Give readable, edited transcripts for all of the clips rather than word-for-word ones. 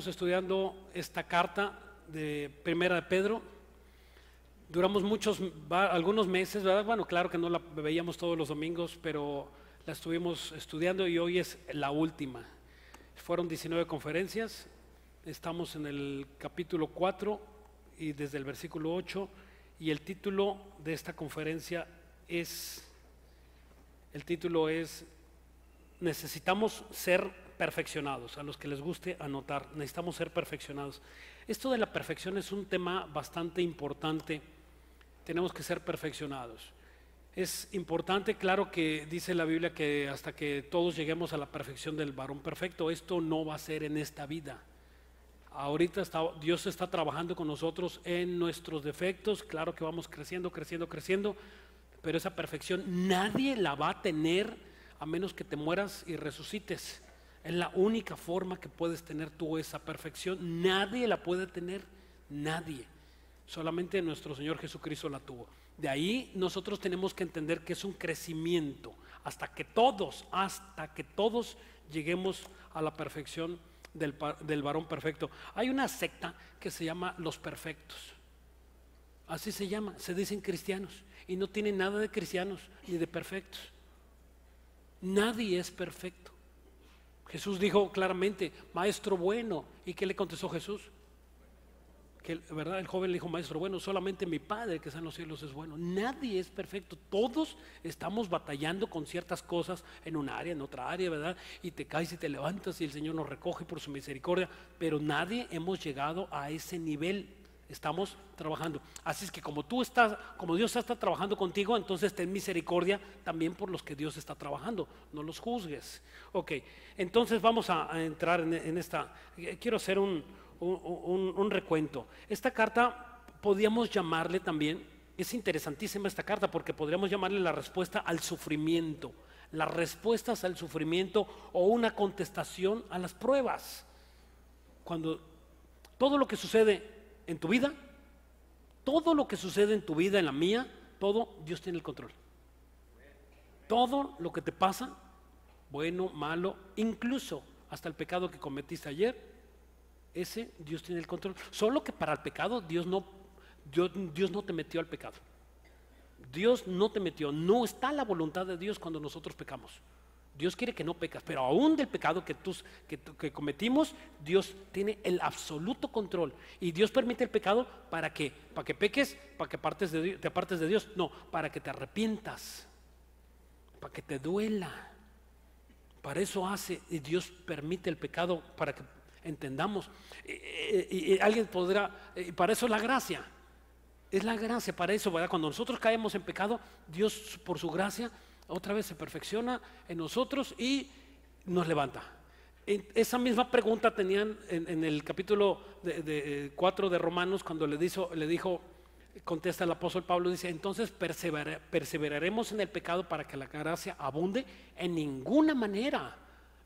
estamos estudiando esta carta de Primera de Pedro. Duramos algunos meses, ¿verdad? Bueno, claro que no la veíamos todos los domingos, pero la estuvimos estudiando y hoy es la última. Fueron 19 conferencias, estamos en el capítulo 4 y desde el versículo 8, y el título de esta conferencia es necesitamos ser perfeccionados. A los que les guste anotar, necesitamos ser perfeccionados. Esto de la perfección es un tema bastante importante. Tenemos que ser perfeccionados. Es importante, claro, que dice la Biblia que hasta que todos lleguemos a la perfección del varón perfecto, esto no va a ser en esta vida. Ahorita Dios está trabajando con nosotros en nuestros defectos. Claro que vamos creciendo, pero esa perfección nadie la va a tener a menos que te mueras y resucites. Es la única forma que puedes tener tú esa perfección. Nadie la puede tener, nadie. Solamente nuestro Señor Jesucristo la tuvo. De ahí nosotros tenemos que entender que es un crecimiento hasta que todos lleguemos a la perfección del varón perfecto. Hay una secta que se llama Los Perfectos. Así se llama, se dicen cristianos y no tienen nada de cristianos ni de perfectos. Nadie es perfecto. Jesús dijo claramente, maestro bueno. ¿Y qué le contestó Jesús? ¿Verdad? El joven le dijo, maestro bueno, solamente mi Padre que está en los cielos es bueno. Nadie es perfecto. Todos estamos batallando con ciertas cosas en un área, en otra área, ¿verdad? Y te caes y te levantas y el Señor nos recoge por su misericordia, pero nadie hemos llegado a ese nivel. Estamos trabajando. Así es que como Dios está trabajando contigo, entonces ten misericordia también por los que Dios está trabajando. No los juzgues. Ok, entonces vamos a entrar en esta. Quiero hacer un recuento. Esta carta podríamos llamarle también, es interesantísima esta carta porque podríamos llamarle la respuesta al sufrimiento. Las respuestas al sufrimiento o una contestación a las pruebas. Cuando todo lo que sucede en tu vida, en la mía, todo, Dios tiene el control. Todo lo que te pasa, bueno, malo, incluso hasta el pecado que cometiste ayer, ese Dios tiene el control. Solo que para el pecado Dios no te metió al pecado. Dios no te metió, no está la voluntad de Dios cuando nosotros pecamos. Dios quiere que no pecas, pero aún del pecado que cometimos, Dios tiene el absoluto control. Y Dios permite el pecado ¿para qué? ¿Para que peques? ¿Para que te apartes de Dios? No, para que te arrepientas, para que te duela. Para eso y Dios permite el pecado para que entendamos. Y alguien podrá, para eso es la gracia. Es la gracia para eso, ¿verdad? Cuando nosotros caemos en pecado, Dios por su gracia otra vez se perfecciona en nosotros y nos levanta. Esa misma pregunta tenían en el capítulo 4 de Romanos, cuando le dijo, contesta el apóstol Pablo, dice, entonces perseveraremos en el pecado para que la gracia abunde. En ninguna manera.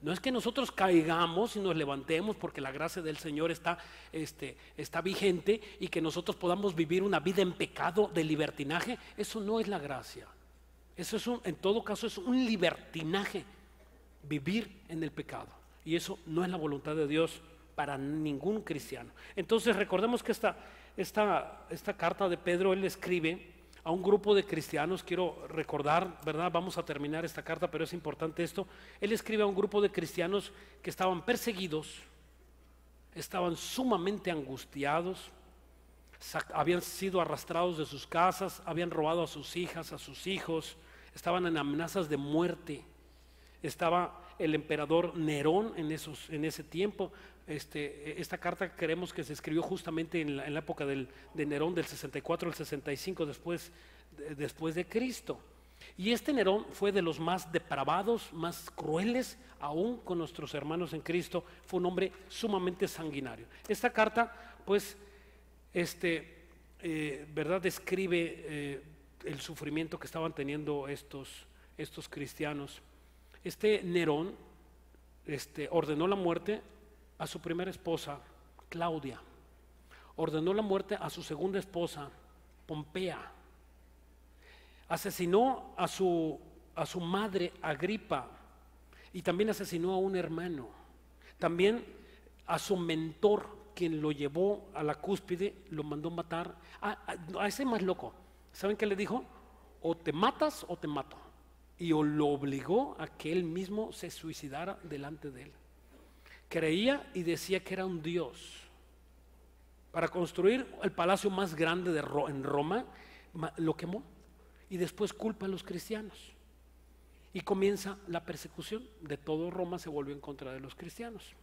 No es que nosotros caigamos y nos levantemos porque la gracia del Señor está vigente y que nosotros podamos vivir una vida en pecado de libertinaje. Eso no es la gracia. Eso en todo caso es un libertinaje, vivir en el pecado. Y eso no es la voluntad de Dios para ningún cristiano. Entonces recordemos que esta carta de Pedro, él escribe a un grupo de cristianos. Quiero recordar, ¿verdad? Vamos a terminar esta carta, pero es importante esto. Él escribe a un grupo de cristianos que estaban perseguidos, estaban sumamente angustiados, habían sido arrastrados de sus casas, habían robado a sus hijas, a sus hijos, estaban en amenazas de muerte. Estaba el emperador Nerón en ese tiempo. Esta carta creemos que se escribió justamente en la época de Nerón, del 64 al 65 después de Cristo. Y Nerón fue de los más depravados, más crueles, aún con nuestros hermanos en Cristo. Fue un hombre sumamente sanguinario. Esta carta, pues, ¿verdad? Describe el sufrimiento que estaban teniendo estos cristianos. Nerón ordenó la muerte a su primera esposa, Claudia. Ordenó la muerte a su segunda esposa, Pompea. Asesinó a su madre, Agripa, y también asesinó a un hermano. También a su mentor, quien lo llevó a la cúspide, lo mandó matar. A ese más loco, ¿saben qué le dijo? O te matas o te mato. Y lo obligó a que él mismo se suicidara delante de él. Creía y decía que era un dios. Para construir el palacio más grande en Roma, lo quemó. Y después culpa a los cristianos. Y comienza la persecución de todo Roma, se volvió en contra de los cristianos.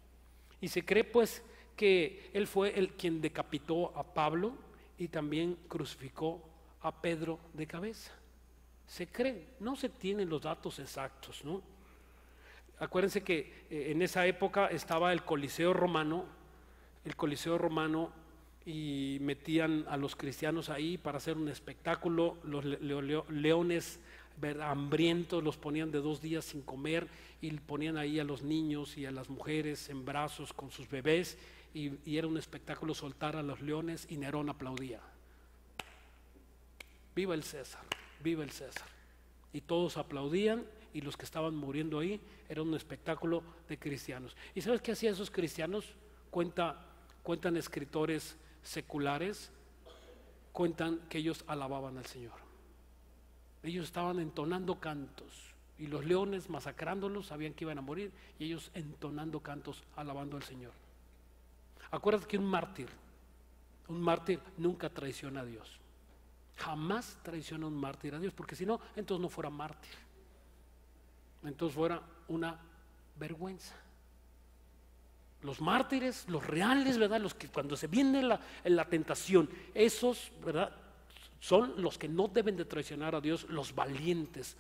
Y se cree pues que él fue el quien decapitó a Pablo y también crucificó a Pedro de cabeza. Se cree, no se tienen los datos exactos, ¿no? Acuérdense que en esa época estaba el Coliseo Romano, y metían a los cristianos ahí para hacer un espectáculo. Los leones hambrientos los ponían de 2 días sin comer y ponían ahí a los niños y a las mujeres en brazos con sus bebés, y era un espectáculo soltar a los leones, y Nerón aplaudía. Viva el César, viva el César. Y todos aplaudían, y los que estaban muriendo ahí era un espectáculo de cristianos. ¿Y sabes qué hacían esos cristianos? Cuentan escritores seculares, cuentan que ellos alababan al Señor. Ellos estaban entonando cantos, y los leones masacrándolos, sabían que iban a morir, y ellos entonando cantos, alabando al Señor. Acuérdate que un mártir nunca traiciona a Dios. Jamás traiciona un mártir a Dios, porque si no, entonces no fuera mártir, entonces fuera una vergüenza. Los mártires, los reales, ¿verdad? Los que cuando se viene la tentación, esos, ¿verdad?, son los que no deben de traicionar a Dios, los valientes,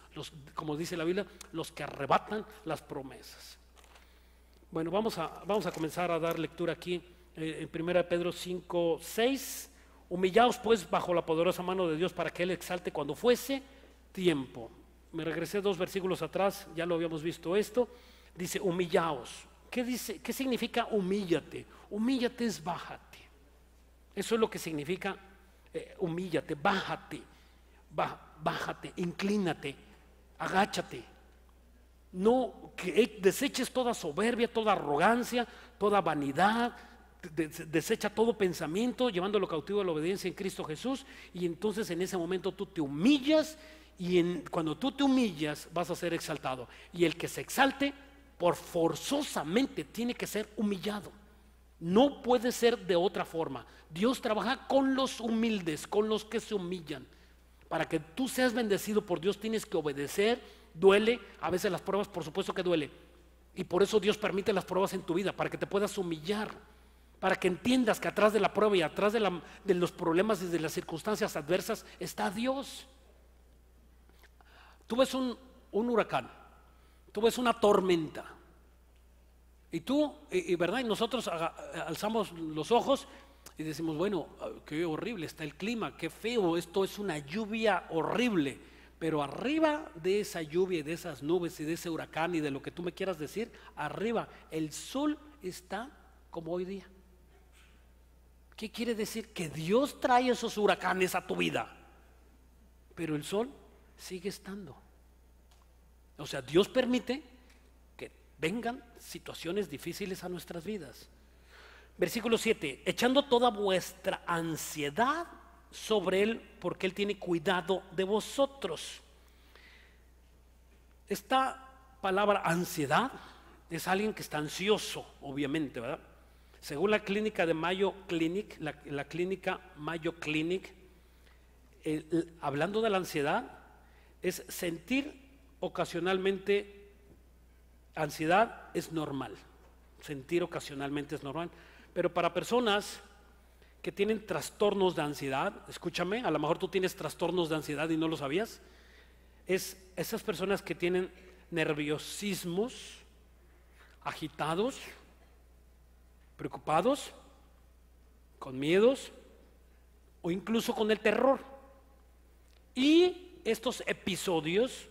como dice la Biblia, los que arrebatan las promesas. Bueno, vamos a comenzar a dar lectura aquí en 1 Pedro 5, 6. Humillaos pues bajo la poderosa mano de Dios para que Él exalte cuando fuese tiempo. Me regresé 2 versículos atrás, ya lo habíamos visto esto. Dice humillaos. ¿Qué dice? ¿Qué significa humíllate? Humíllate es bájate. Eso es lo que significa humíllate, bájate, bájate, inclínate, agáchate. No que deseches toda soberbia, toda arrogancia, toda vanidad. Desecha todo pensamiento, llevándolo cautivo a la obediencia en Cristo Jesús, y entonces en ese momento tú te humillas, y cuando tú te humillas vas a ser exaltado, y el que se exalte por forzosamente tiene que ser humillado. No puede ser de otra forma. Dios trabaja con los humildes, con los que se humillan. Para que tú seas bendecido por Dios tienes que obedecer. Duele, a veces las pruebas, por supuesto que duele, y por eso Dios permite las pruebas en tu vida, para que te puedas humillar, para que entiendas que atrás de la prueba y atrás de los problemas y de las circunstancias adversas está Dios. Tú ves un huracán, tú ves una tormenta, y ¿verdad? Y nosotros alzamos los ojos y decimos, bueno, qué horrible está el clima, qué feo, esto es una lluvia horrible. Pero arriba de esa lluvia y de esas nubes y de ese huracán y de lo que tú me quieras decir, arriba el sol está como hoy día. ¿Qué quiere decir? Que Dios trae esos huracanes a tu vida, pero el sol sigue estando. O sea, Dios permite que vengan situaciones difíciles a nuestras vidas. Versículo 7, echando toda vuestra ansiedad sobre Él, porque Él tiene cuidado de vosotros. Esta palabra ansiedad es alguien que está ansioso, obviamente, ¿verdad? Según la clínica de Mayo Clinic, la clínica Mayo Clinic, hablando de la ansiedad, es sentir ocasionalmente ansiedad es normal. Sentir ocasionalmente es normal. Pero para personas que tienen trastornos de ansiedad, escúchame, a lo mejor tú tienes trastornos de ansiedad y no lo sabías, es esas personas que tienen nerviosismos, agitados, preocupados, con miedos o incluso con el terror. Y estos episodios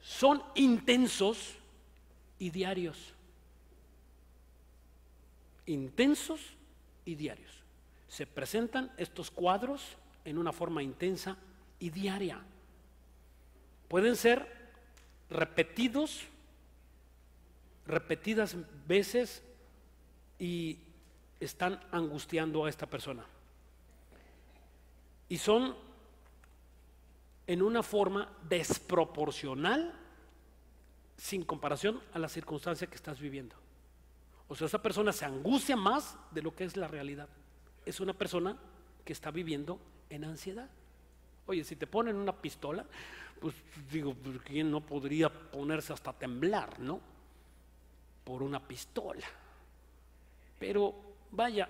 son intensos y diarios. Intensos y diarios. Se presentan estos cuadros en una forma intensa y diaria. Pueden ser repetidas veces y están angustiando a esta persona. Y son en una forma desproporcional, sin comparación a la circunstancia que estás viviendo. O sea, esa persona se angustia más de lo que es la realidad. Es una persona que está viviendo en ansiedad. Oye, si te ponen una pistola, pues digo, ¿quién no podría ponerse hasta a temblar, no? Por una pistola. Pero vaya,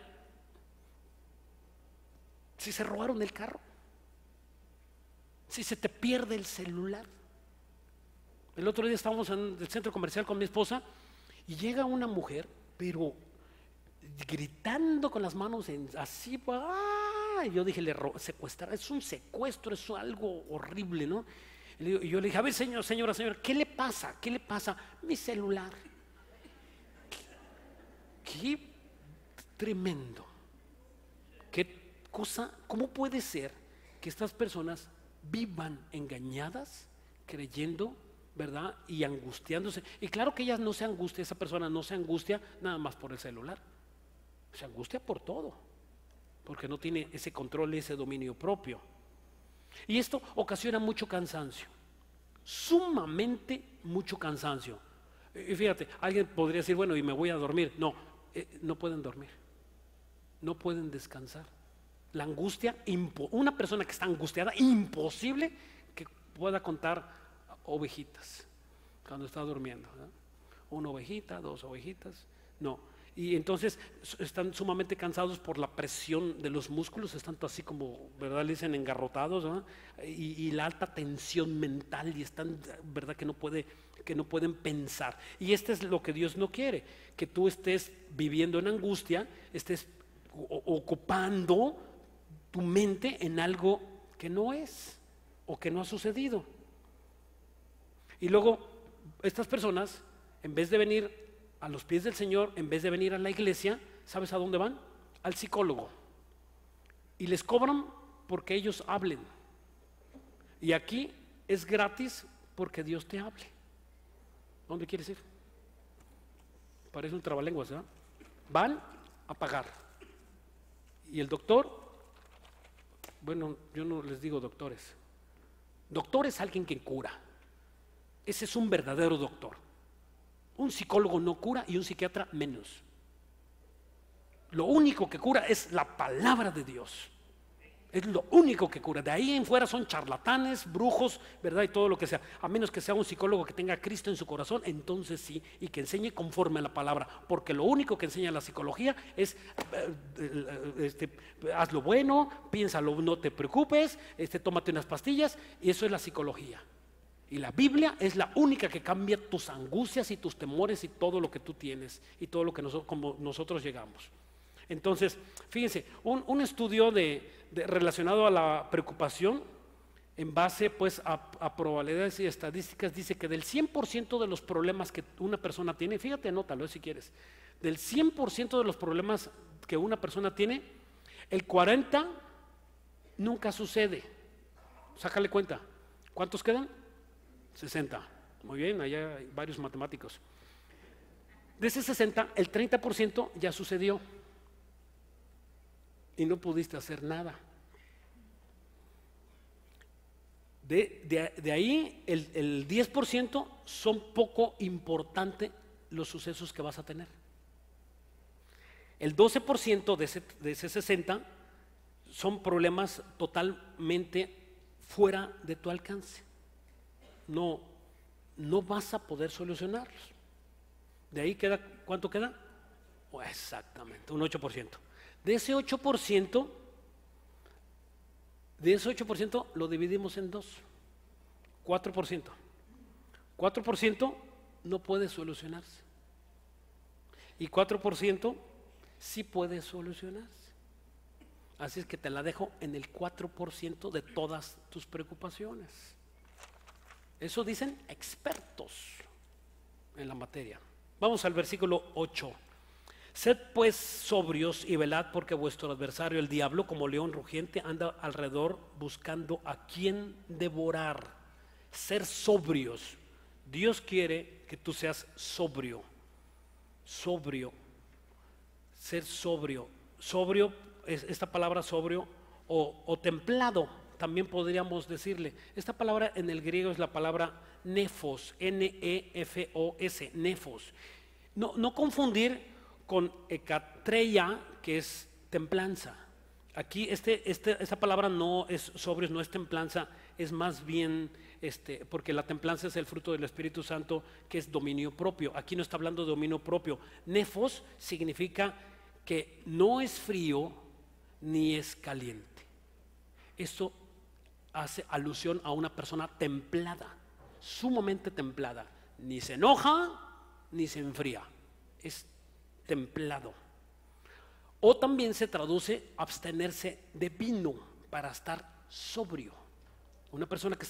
si se robaron el carro, si se te pierde el celular. El otro día estábamos en el centro comercial con mi esposa y llega una mujer, pero gritando con las manos así, ¡ah! Y yo dije, secuestrar, es un secuestro, es algo horrible, ¿no? Y yo le dije, a ver, señora, ¿qué le pasa? ¿Qué le pasa? Mi celular. Qué tremendo. Qué cosa, ¿cómo puede ser que estas personas vivan engañadas, creyendo, ¿verdad? Y angustiándose. Y claro que ella no se angustia, esa persona no se angustia nada más por el celular. Se angustia por todo, porque no tiene ese control, ese dominio propio. Y esto ocasiona mucho cansancio, sumamente mucho cansancio. Y fíjate, alguien podría decir, bueno, y me voy a dormir. No, no pueden dormir, no pueden descansar. La angustia, una persona que está angustiada, imposible que pueda contar ovejitas cuando está durmiendo, ¿no? Una ovejita, dos ovejitas, no. Y entonces están sumamente cansados por la presión de los músculos, están así como, ¿verdad? Le dicen engarrotados, ¿no? Y la alta tensión mental, y están, ¿verdad? Que no pueden pensar. Y este es lo que Dios no quiere, que tú estés viviendo en angustia, estés ocupando tu mente en algo que no es o que no ha sucedido. Y luego estas personas, en vez de venir a los pies del Señor, en vez de venir a la iglesia, ¿sabes a dónde van? Al psicólogo. Y les cobran porque ellos hablen. Y aquí es gratis porque Dios te hable. ¿Dónde quieres ir? Parece un trabalenguas, ¿verdad? Van a pagar. Y el doctor, bueno, yo no les digo doctores. Doctor es alguien que cura. Ese es un verdadero doctor. Un psicólogo no cura y un psiquiatra menos. Lo único que cura es la palabra de Dios. Es lo único que cura. De ahí en fuera son charlatanes, brujos, ¿verdad? Y todo lo que sea. A menos que sea un psicólogo que tenga a Cristo en su corazón, entonces sí, y que enseñe conforme a la palabra. Porque lo único que enseña la psicología es haz lo bueno, piénsalo, no te preocupes, tómate unas pastillas, y eso es la psicología. Y la Biblia es la única que cambia tus angustias y tus temores y todo lo que tú tienes y todo lo que como nosotros llegamos. Entonces, fíjense, un estudio relacionado a la preocupación en base pues a probabilidades y estadísticas dice que del 100% de los problemas que una persona tiene, fíjate, anótalo si quieres, del 100% de los problemas que una persona tiene, el 40% nunca sucede. Sácale cuenta, ¿cuántos quedan? 60. Muy bien, allá hay varios matemáticos. De ese 60, el 30% ya sucedió y no pudiste hacer nada. De ahí, el 10% son poco importantes los sucesos que vas a tener. El 12% de ese 60 son problemas totalmente fuera de tu alcance. No vas a poder solucionarlos. De ahí queda, ¿cuánto queda? Exactamente, un 8%. De ese 8%, lo dividimos en dos. 4%. 4% no puede solucionarse. Y 4% sí puede solucionarse. Así es que te la dejo en el 4% de todas tus preocupaciones. Eso dicen expertos en la materia. Vamos al versículo 8. Sed pues sobrios y velad, porque vuestro adversario el diablo, como león rugiente, anda alrededor buscando a quien devorar. Ser sobrios. Dios quiere que tú seas sobrio. Sobrio. ser sobrio. Sobrio, esta palabra sobrio o templado, también podríamos decirle. Esta palabra en el griego es la palabra nefos, N-E-F-O-S, nefos. No confundir con ekatreia, que es templanza. Aquí esta palabra no es sobrio, no es templanza, es más bien, porque la templanza es el fruto del Espíritu Santo, que es dominio propio. Aquí no está hablando de dominio propio. Nefos significa que no es frío ni es caliente. Esto hace alusión a una persona templada, sumamente templada. Ni se enoja ni se enfría, es templado. O también se traduce abstenerse de vino para estar sobrio. Una persona que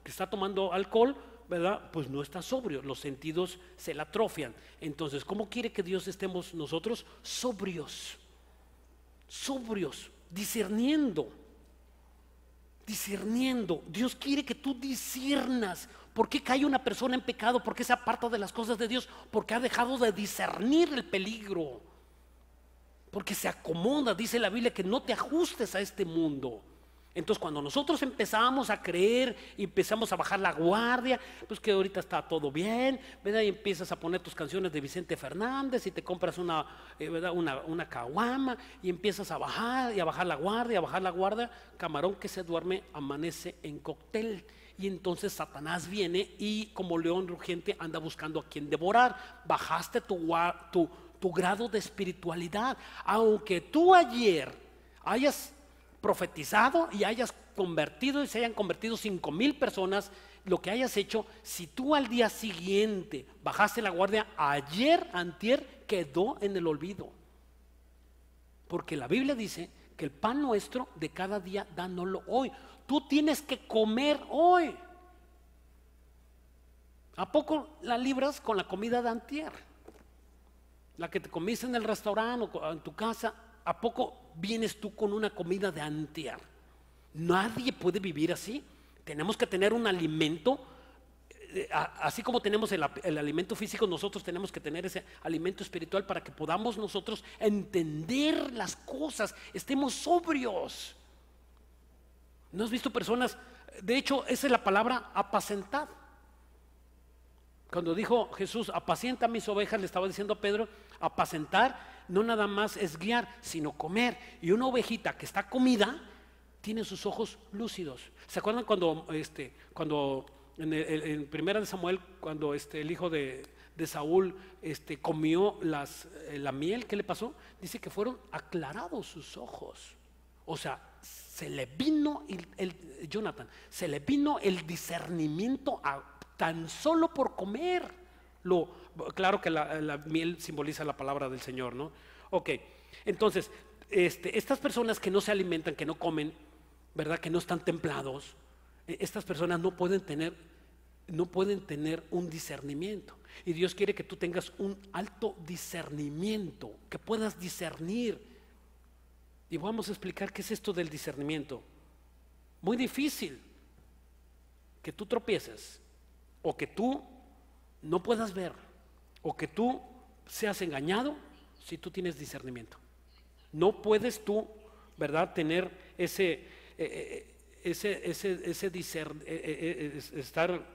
está tomando alcohol, ¿verdad? Pues no está sobrio, los sentidos se le atrofian. Entonces, ¿cómo quiere que Dios estemos nosotros? Sobrios, discerniendo. Dios quiere que tú disciernas. ¿Por qué cae una persona en pecado? ¿Por qué se aparta de las cosas de Dios? Porque ha dejado de discernir el peligro. Porque se acomoda, dice la Biblia, que no te ajustes a este mundo. Entonces cuando nosotros empezamos a creer y empezamos a bajar la guardia, pues que ahorita está todo bien, ¿verdad? Y empiezas a poner tus canciones de Vicente Fernández y te compras una caguama y empiezas a bajar la guardia, camarón que se duerme amanece en cóctel. Y entonces Satanás viene y como león rugiente anda buscando a quien devorar. Bajaste tu grado de espiritualidad. Aunque tú ayer hayas profetizado y hayas convertido y se hayan convertido 5,000 personas, lo que hayas hecho, si tú al día siguiente bajaste la guardia, antier quedó en el olvido. Porque la Biblia dice que el pan nuestro de cada día dánoslo hoy. Tú tienes que comer hoy. ¿A poco la libras con la comida de antier? La que te comiste en el restaurante o en tu casa, ¿a poco vienes tú con una comida de antier? Nadie puede vivir así. Tenemos que tener un alimento, así como tenemos el alimento físico, nosotros tenemos que tener ese alimento espiritual para que podamos nosotros entender las cosas, estemos sobrios. ¿No has visto personas? De hecho, esa es la palabra apacentad. Cuando dijo Jesús, apacienta mis ovejas, le estaba diciendo a Pedro, apacentar no nada más es guiar, sino comer. Y una ovejita que está comida, tiene sus ojos lúcidos. ¿Se acuerdan cuando en Primera de Samuel, cuando el hijo de Saúl comió la miel? ¿Qué le pasó? Dice que fueron aclarados sus ojos. O sea, se le vino se le vino el discernimiento tan solo por comer. Claro que la miel simboliza la palabra del Señor, ¿no? Ok, entonces, estas personas que no se alimentan, que no comen, ¿verdad? Que no están templados, estas personas no pueden tener un discernimiento. Y Dios quiere que tú tengas un alto discernimiento, que puedas discernir. Y vamos a explicar qué es esto del discernimiento. Muy difícil que tú tropieces, o que tú no puedas ver, o que tú seas engañado si tú tienes discernimiento. No puedes tú, ¿verdad?, tener estar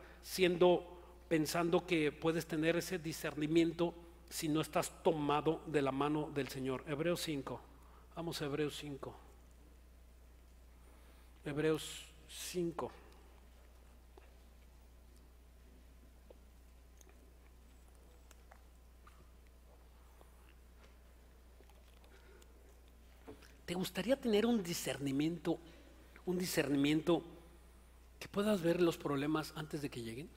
pensando que puedes tener ese discernimiento si no estás tomado de la mano del Señor. Hebreos 5. Vamos a Hebreos 5. Hebreos 5. ¿Te gustaría tener un discernimiento que puedas ver los problemas antes de que lleguen?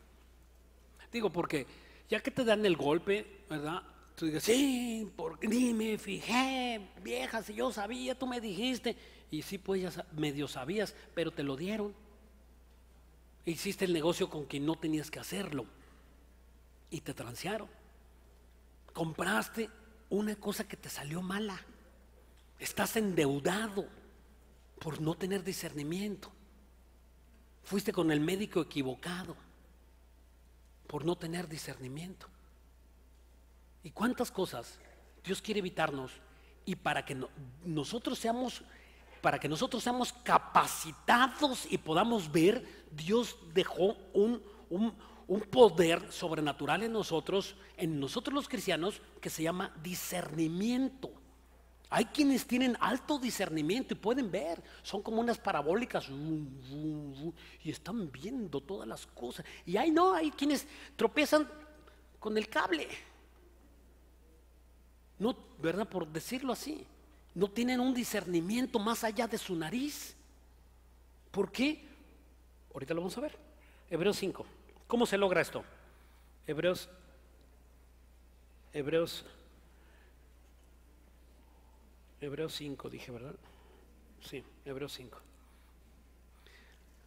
Digo, porque ya que te dan el golpe, ¿verdad? Tú dices, sí, porque ni me fijé, vieja, si yo sabía, tú me dijiste. Y sí, pues ya medio sabías, pero te lo dieron. Hiciste el negocio con quien no tenías que hacerlo y te transearon. Compraste una cosa que te salió mala. Estás endeudado por no tener discernimiento. Fuiste con el médico equivocado por no tener discernimiento. ¿Y cuántas cosas Dios quiere evitarnos Y para que nosotros seamos capacitados y podamos ver, Dios dejó un poder sobrenatural en nosotros los cristianos, que se llama discernimiento. Hay quienes tienen alto discernimiento y pueden ver, son como unas parabólicas y están viendo todas las cosas. Y hay quienes tropiezan con el cable, no, ¿verdad? Por decirlo así, no tienen un discernimiento más allá de su nariz. ¿Por qué? Ahorita lo vamos a ver. Hebreos 5. ¿Cómo se logra esto? Hebreos 5 dije, ¿verdad? Sí, Hebreos 5.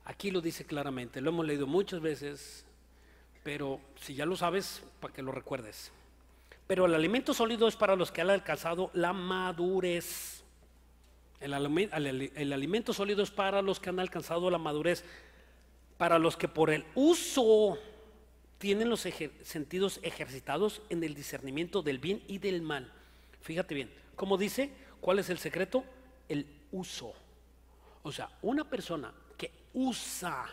Aquí lo dice claramente, lo hemos leído muchas veces, pero si ya lo sabes, para que lo recuerdes. Pero el alimento sólido es para los que han alcanzado la madurez. El alimento sólido es para los que han alcanzado la madurez, para los que por el uso tienen los sentidos ejercitados en el discernimiento del bien y del mal. Fíjate bien, ¿cómo dice? ¿Cuál es el secreto? El uso. O sea, una persona que usa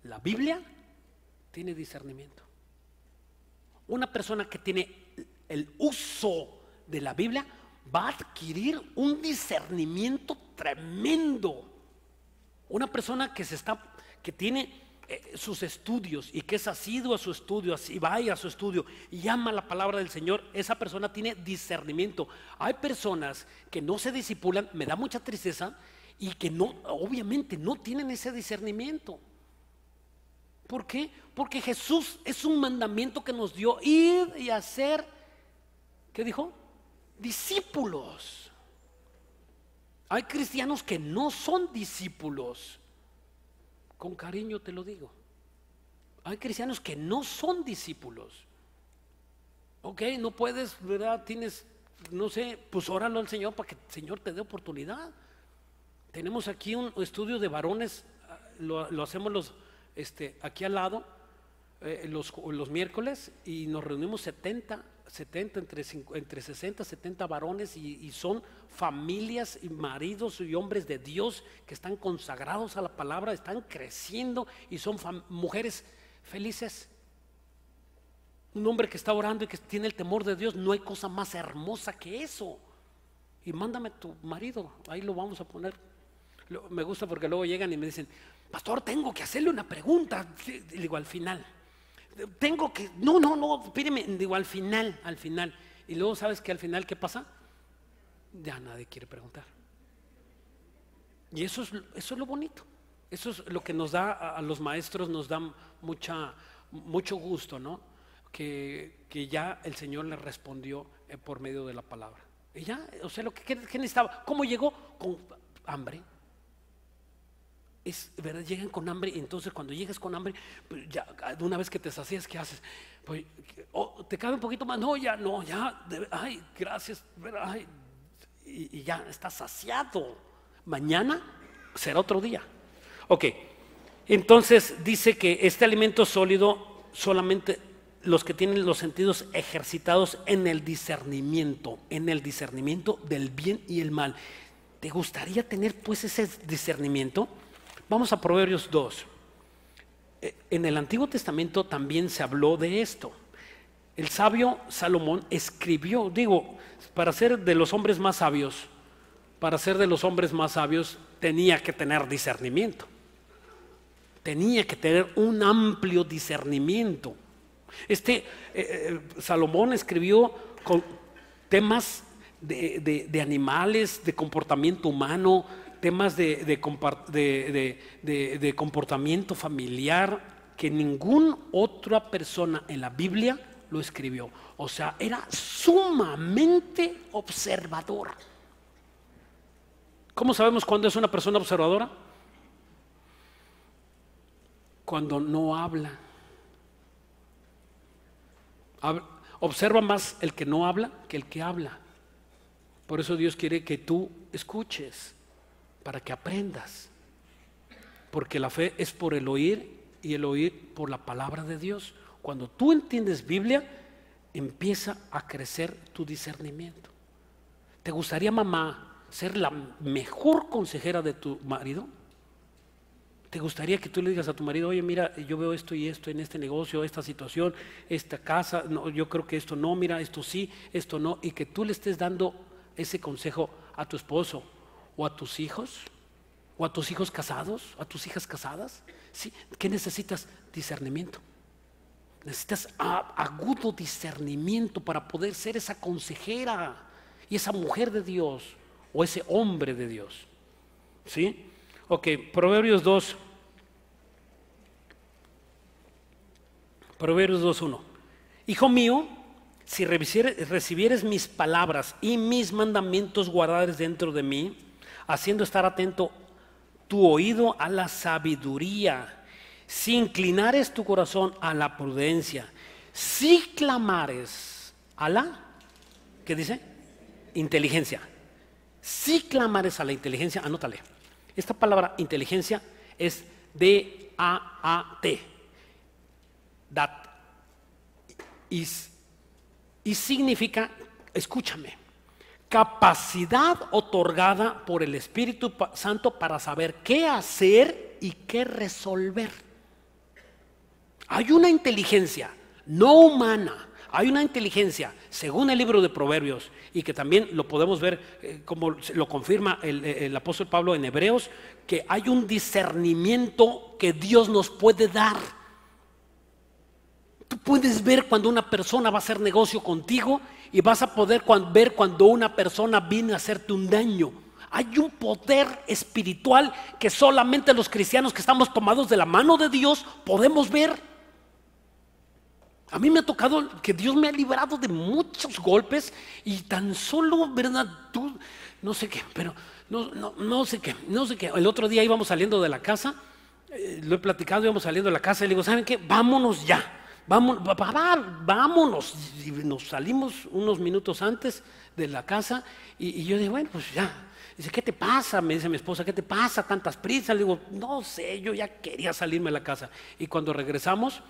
la Biblia tiene discernimiento. Una persona que tiene el uso de la Biblia va a adquirir un discernimiento tremendo. Una persona que tiene sus estudios y que es asiduo a su estudio, así vaya a su estudio y ama la palabra del Señor, esa persona tiene discernimiento. Hay personas que no se discipulan, me da mucha tristeza, y que obviamente no tienen ese discernimiento. ¿Por qué? Porque Jesús es un mandamiento que nos dio: ir y hacer, ¿qué dijo? Discípulos. Hay cristianos que no son discípulos. Con cariño te lo digo. Hay cristianos que no son discípulos. Ok, no puedes, ¿verdad? Tienes, no sé, pues óralo al Señor para que el Señor te dé oportunidad. Tenemos aquí un estudio de varones, lo hacemos aquí al lado, los miércoles, y nos reunimos 70 entre 60 70 varones, y son familias y maridos y hombres de Dios que están consagrados a la palabra, están creciendo y son mujeres felices. Un hombre que está orando y que tiene el temor de Dios, no hay cosa más hermosa que eso. Y mándame tu marido, ahí lo vamos a poner. Me gusta porque luego llegan y me dicen: pastor, tengo que hacerle una pregunta. Le digo: al final. No, espéreme, digo al final. Y luego, ¿sabes que al final qué pasa? Ya nadie quiere preguntar. Y eso es lo bonito. Eso es lo que nos da a los maestros, nos da mucho gusto, ¿no? Que ya el Señor le respondió por medio de la palabra. Y ya, o sea, ¿qué necesitaba? ¿Cómo llegó? Con hambre. Es verdad, llegan con hambre, y entonces cuando llegas con hambre, pues ya, una vez que te sacías, ¿qué haces? Pues, te cabe un poquito más, ay, gracias, ay, y ya estás saciado. Mañana será otro día. Ok, entonces dice que este alimento sólido solamente los que tienen los sentidos ejercitados en el discernimiento del bien y el mal. ¿Te gustaría tener pues ese discernimiento? Vamos a Proverbios 2. En el Antiguo Testamento también se habló de esto. El sabio Salomón escribió, para ser de los hombres más sabios, tenía que tener discernimiento. Tenía que tener un amplio discernimiento. Salomón escribió con temas de animales, de comportamiento humano, temas de comportamiento familiar, que ninguna otra persona en la Biblia lo escribió. O sea, era sumamente observador. ¿Cómo sabemos cuándo es una persona observadora? Cuando no habla. Observa más el que no habla que el que habla. Por eso Dios quiere que tú escuches, para que aprendas. Porque la fe es por el oír, y el oír por la palabra de Dios. Cuando tú entiendes Biblia, empieza a crecer tu discernimiento. ¿Te gustaría, mamá, ser la mejor consejera de tu marido? ¿Te gustaría que tú le digas a tu marido, oye, mira, yo veo esto y esto en este negocio, esta situación, esta casa, no, yo creo que esto no, mira, esto sí, esto no, y que tú le estés dando ese consejo a tu esposo o a tus hijos, o a tus hijos casados, a tus hijas casadas? ¿Sí? ¿Qué necesitas? Discernimiento. Necesitas agudo discernimiento para poder ser esa consejera y esa mujer de Dios o ese hombre de Dios. ¿Sí? Ok, Proverbios 2. Proverbios 2:1. Hijo mío, si recibieres mis palabras y mis mandamientos guardares dentro de mí, haciendo estar atento tu oído a la sabiduría, si inclinares tu corazón a la prudencia, si clamares a la, ¿qué dice? Inteligencia. Si clamares a la inteligencia, anótale. Esta palabra inteligencia es D-A-A-T. Dat. Y significa, escúchame, capacidad otorgada por el Espíritu Santo para saber qué hacer y qué resolver. Hay una inteligencia no humana, hay una inteligencia, según el libro de Proverbios, y que también lo podemos ver como lo confirma el apóstol Pablo en Hebreos, que hay un discernimiento que Dios nos puede dar. Tú puedes ver cuando una persona va a hacer negocio contigo y vas a poder ver cuando una persona viene a hacerte un daño. Hay un poder espiritual que solamente los cristianos que estamos tomados de la mano de Dios podemos ver. A mí me ha tocado que Dios me ha librado de muchos golpes y tan solo, ¿verdad? Tú, no sé qué, pero no sé qué. El otro día íbamos saliendo de la casa, lo he platicado, íbamos saliendo de la casa y le digo, ¿saben qué? Vámonos ya. Vámonos. Y nos salimos unos minutos antes de la casa y yo digo, bueno, pues ya. Dice, ¿qué te pasa? Me dice mi esposa, ¿qué te pasa? Tantas prisas. Le digo, no sé, yo ya quería salirme de la casa. Y cuando regresamos,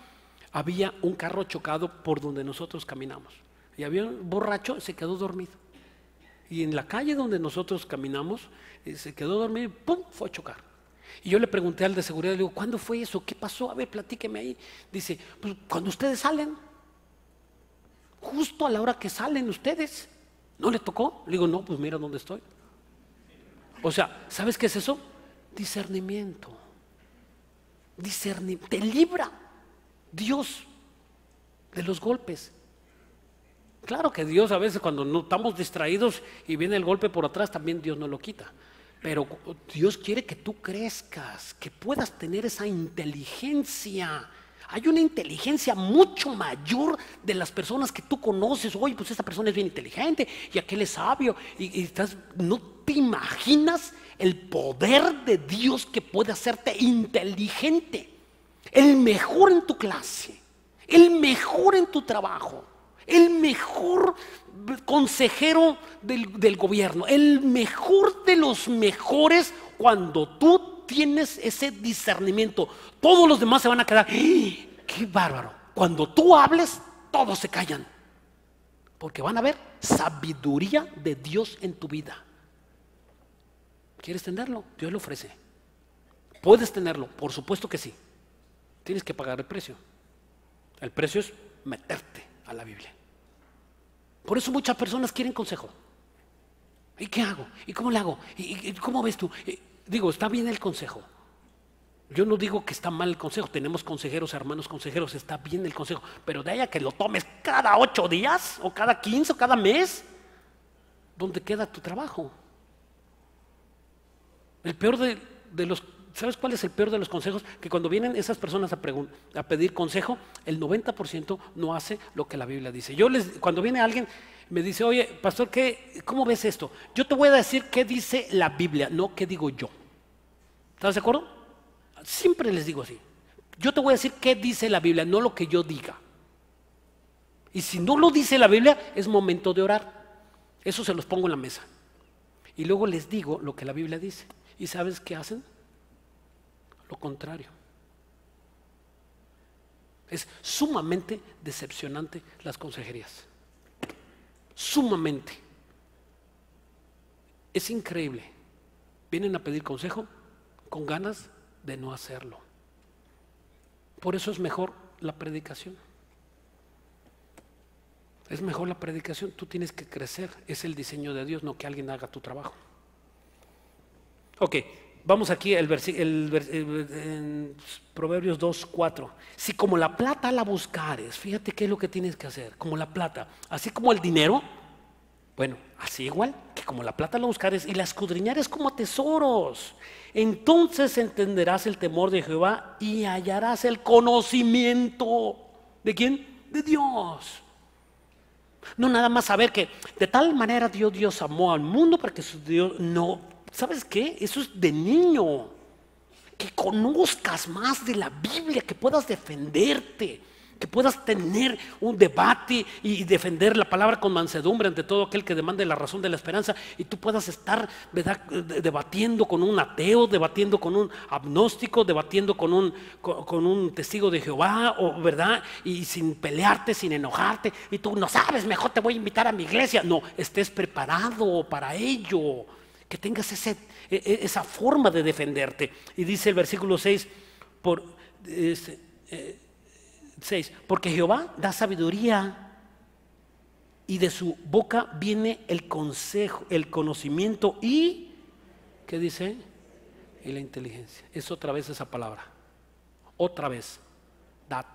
había un carro chocado por donde nosotros caminamos. Y había un borracho, se quedó dormido. Y en la calle donde nosotros caminamos, se quedó dormido y ¡pum! Fue a chocar. Y yo le pregunté al de seguridad, le digo, ¿cuándo fue eso? ¿Qué pasó? A ver, platíqueme ahí. Dice, pues cuando ustedes salen, justo a la hora que salen ustedes. ¿No le tocó? Le digo, no, pues mira dónde estoy. O sea, ¿sabes qué es eso? Discernimiento. Te libra Dios de los golpes. Claro que Dios a veces cuando no estamos distraídos y viene el golpe por atrás, también Dios nos lo quita. Pero Dios quiere que tú crezcas, que puedas tener esa inteligencia. Hay una inteligencia mucho mayor de las personas que tú conoces. Oye, pues esta persona es bien inteligente y aquel es sabio. No te imaginas el poder de Dios que puede hacerte inteligente. El mejor en tu clase, el mejor en tu trabajo, el mejor consejero del gobierno, el mejor de los mejores cuando tú tienes ese discernimiento. Todos los demás se van a quedar, ¡qué bárbaro! Cuando tú hables, todos se callan. Porque van a ver sabiduría de Dios en tu vida. ¿Quieres tenerlo? Dios lo ofrece. ¿Puedes tenerlo? Por supuesto que sí. Tienes que pagar el precio. El precio es meterte a la Biblia. Por eso muchas personas quieren consejo. ¿Y qué hago? ¿Y cómo le hago? ¿Y cómo ves tú? Digo, está bien el consejo. Yo no digo que está mal el consejo. Tenemos consejeros, hermanos consejeros. Está bien el consejo. Pero de ahí a que lo tomes cada 8 días, o cada 15, o cada mes, ¿dónde queda tu trabajo? El peor de los... ¿Sabes cuál es el peor de los consejos? Que cuando vienen esas personas a pedir consejo, el 90% no hace lo que la Biblia dice. Cuando viene alguien, me dice, oye, pastor, ¿cómo ves esto? Yo te voy a decir qué dice la Biblia, no qué digo yo. ¿Estás de acuerdo? Siempre les digo así. Yo te voy a decir qué dice la Biblia, no lo que yo diga. Y si no lo dice la Biblia, es momento de orar. Eso se los pongo en la mesa. Y luego les digo lo que la Biblia dice. ¿Y sabes qué hacen? Lo contrario. Es sumamente decepcionante las consejerías. Sumamente. Es increíble. Vienen a pedir consejo con ganas de no hacerlo. Por eso es mejor la predicación. Es mejor la predicación. Tú tienes que crecer. Es el diseño de Dios, no que alguien haga tu trabajo. Ok, vamos aquí en Proverbios 2:4. Si como la plata la buscares, fíjate qué es lo que tienes que hacer. Como la plata, así como el dinero, bueno, así igual, que como la plata la buscares y la escudriñares como tesoros, entonces entenderás el temor de Jehová y hallarás el conocimiento. ¿De quién? De Dios. No nada más saber que de tal manera Dios amó al mundo para que su Dios no. ¿Sabes qué? Eso es de niño. Que conozcas más de la Biblia, que puedas defenderte, que puedas tener un debate y defender la palabra con mansedumbre ante todo aquel que demande la razón de la esperanza, y tú puedas estar, ¿verdad?, debatiendo con un ateo, debatiendo con un agnóstico, debatiendo con un testigo de Jehová, ¿verdad? Y sin pelearte, sin enojarte, y tú no sabes, mejor te voy a invitar a mi iglesia. No, estés preparado para ello, que tengas esa forma de defenderte. Y dice el versículo 6, porque Jehová da sabiduría y de su boca viene el consejo, el conocimiento y, ¿qué dice? Y la inteligencia. Es otra vez esa palabra, otra vez, dat.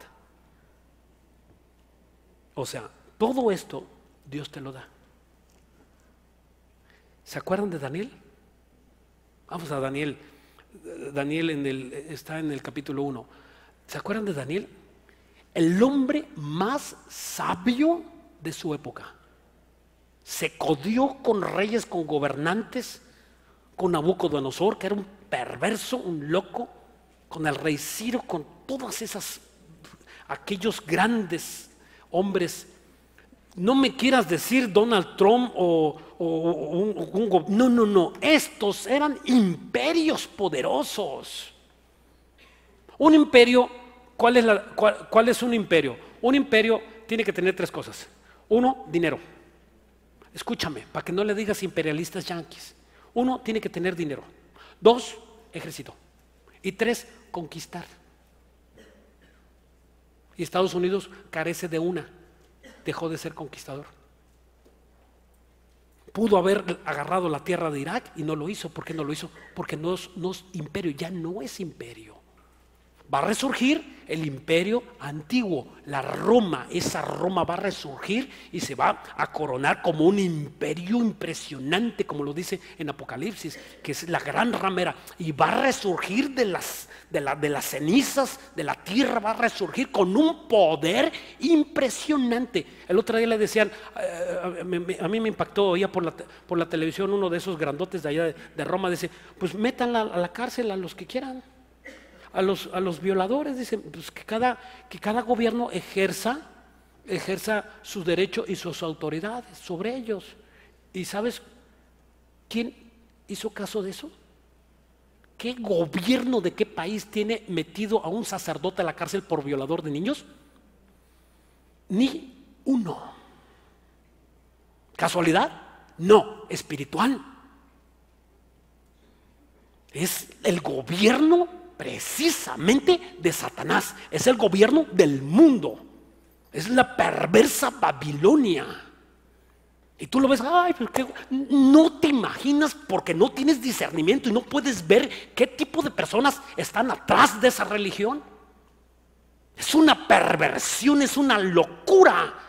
O sea, todo esto Dios te lo da. ¿Se acuerdan de Daniel? Vamos a Daniel. Daniel está en el capítulo 1. ¿Se acuerdan de Daniel? El hombre más sabio de su época. Se codió con reyes, con gobernantes, con Nabucodonosor, que era un perverso, un loco, con el rey Ciro, con todas aquellos grandes hombres. No me quieras decir Donald Trump no. Estos eran imperios poderosos. Un imperio, ¿cuál es un imperio? Un imperio tiene que tener tres cosas. Uno, dinero. Escúchame, para que no le digas imperialistas yanquis. Uno, tiene que tener dinero. Dos, ejército. Y tres, conquistar. Y Estados Unidos carece de una. Dejó de ser conquistador. Pudo haber agarrado la tierra de Irak y no lo hizo. ¿Por qué no lo hizo? Porque no es imperio, ya no es imperio. Va a resurgir el imperio antiguo, la Roma. Esa Roma va a resurgir y se va a coronar como un imperio impresionante, como lo dice en Apocalipsis, que es la gran ramera, y va a resurgir de las cenizas de la tierra, va a resurgir con un poder impresionante. El otro día le decían, a mí me impactó, oía por la televisión uno de esos grandotes de allá de Roma, dice, pues métanla a la cárcel a los que quieran. A los violadores, dicen, pues que cada gobierno ejerza sus derechos y sus autoridades sobre ellos. ¿Y sabes quién hizo caso de eso? ¿Qué gobierno de qué país tiene metido a un sacerdote a la cárcel por violador de niños? Ni uno. ¿Casualidad? No, espiritual. Es el gobierno precisamente de Satanás, es el gobierno del mundo, es la perversa Babilonia. Y tú lo ves, ay, pero no te imaginas, porque no tienes discernimiento y no puedes ver qué tipo de personas están atrás de esa religión. Es una perversión, es una locura.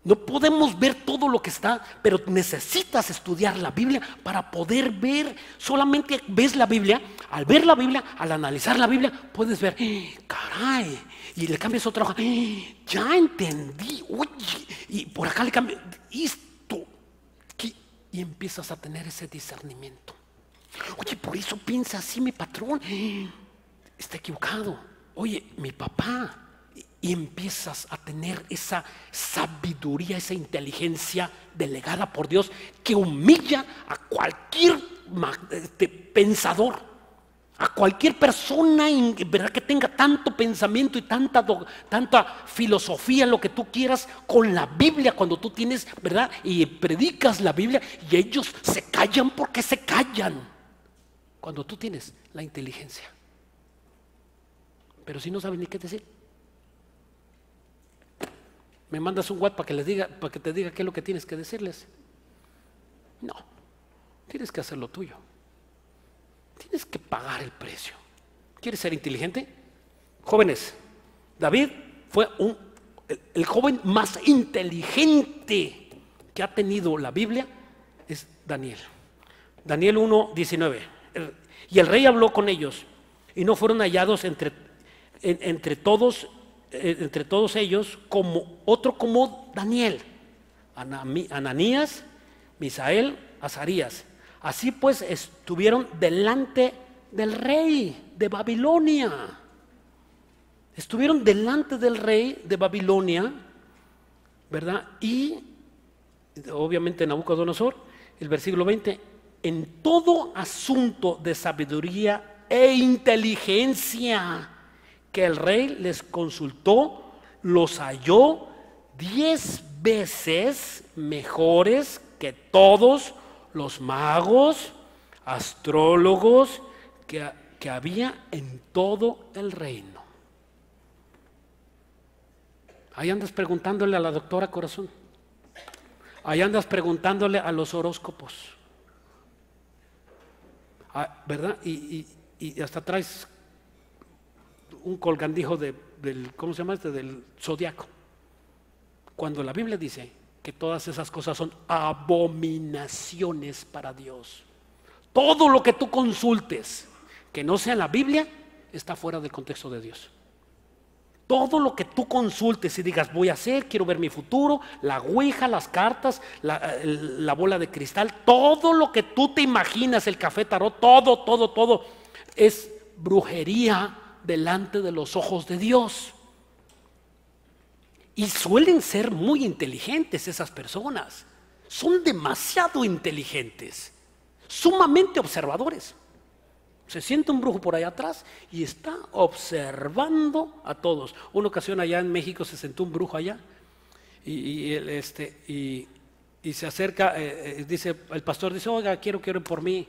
No podemos ver todo lo que está, pero necesitas estudiar la Biblia para poder ver. Solamente ves la Biblia. Al ver la Biblia, al analizar la Biblia, puedes ver, caray, y le cambias otra hoja, ya entendí, oye, y por acá le cambio esto, y empiezas a tener ese discernimiento. Oye, por eso piensa así mi patrón, está equivocado. Oye, mi papá. Y empiezas a tener esa sabiduría, esa inteligencia delegada por Dios que humilla a cualquier pensador. A cualquier persona, ¿verdad?, que tenga tanto pensamiento y tanta filosofía, en lo que tú quieras, con la Biblia, cuando tú tienes, ¿verdad?, y predicas la Biblia, y ellos se callan porque se callan. Cuando tú tienes la inteligencia. Pero si no saben ni qué decir. Me mandas un WhatsApp para que te diga qué es lo que tienes que decirles. No, tienes que hacer lo tuyo. Tienes que pagar el precio. ¿Quieres ser inteligente? Jóvenes, David fue el joven más inteligente que ha tenido la Biblia, es Daniel. Daniel 1:19. Y el rey habló con ellos, y no fueron hallados entre todos ellos como otro como Daniel, Ananías, Misael, Azarías. Así pues estuvieron delante del rey de Babilonia. Estuvieron delante del rey de Babilonia, ¿verdad? Y obviamente Nabucodonosor, el versículo 20, en todo asunto de sabiduría e inteligencia que el rey les consultó, los halló 10 veces mejores que todos los magos, astrólogos que había en todo el reino. Ahí andas preguntándole a la doctora corazón. Ahí andas preguntándole a los horóscopos. ¿Verdad? Y hasta traes un colgandijo del, ¿cómo se llama este? Del zodiaco. Cuando la Biblia dice que todas esas cosas son abominaciones para Dios. Todo lo que tú consultes que no sea la Biblia está fuera del contexto de Dios. Todo lo que tú consultes y digas voy a hacer, quiero ver mi futuro, la ouija, las cartas, la bola de cristal, todo lo que tú te imaginas, el café tarot, todo es brujería delante de los ojos de Dios. Y suelen ser muy inteligentes esas personas. Son demasiado inteligentes, sumamente observadores. Se siente un brujo por allá atrás y está observando a todos. Una ocasión allá en México se sentó un brujo allá y se acerca, dice, el pastor dice, oiga, quiero que oren por mí.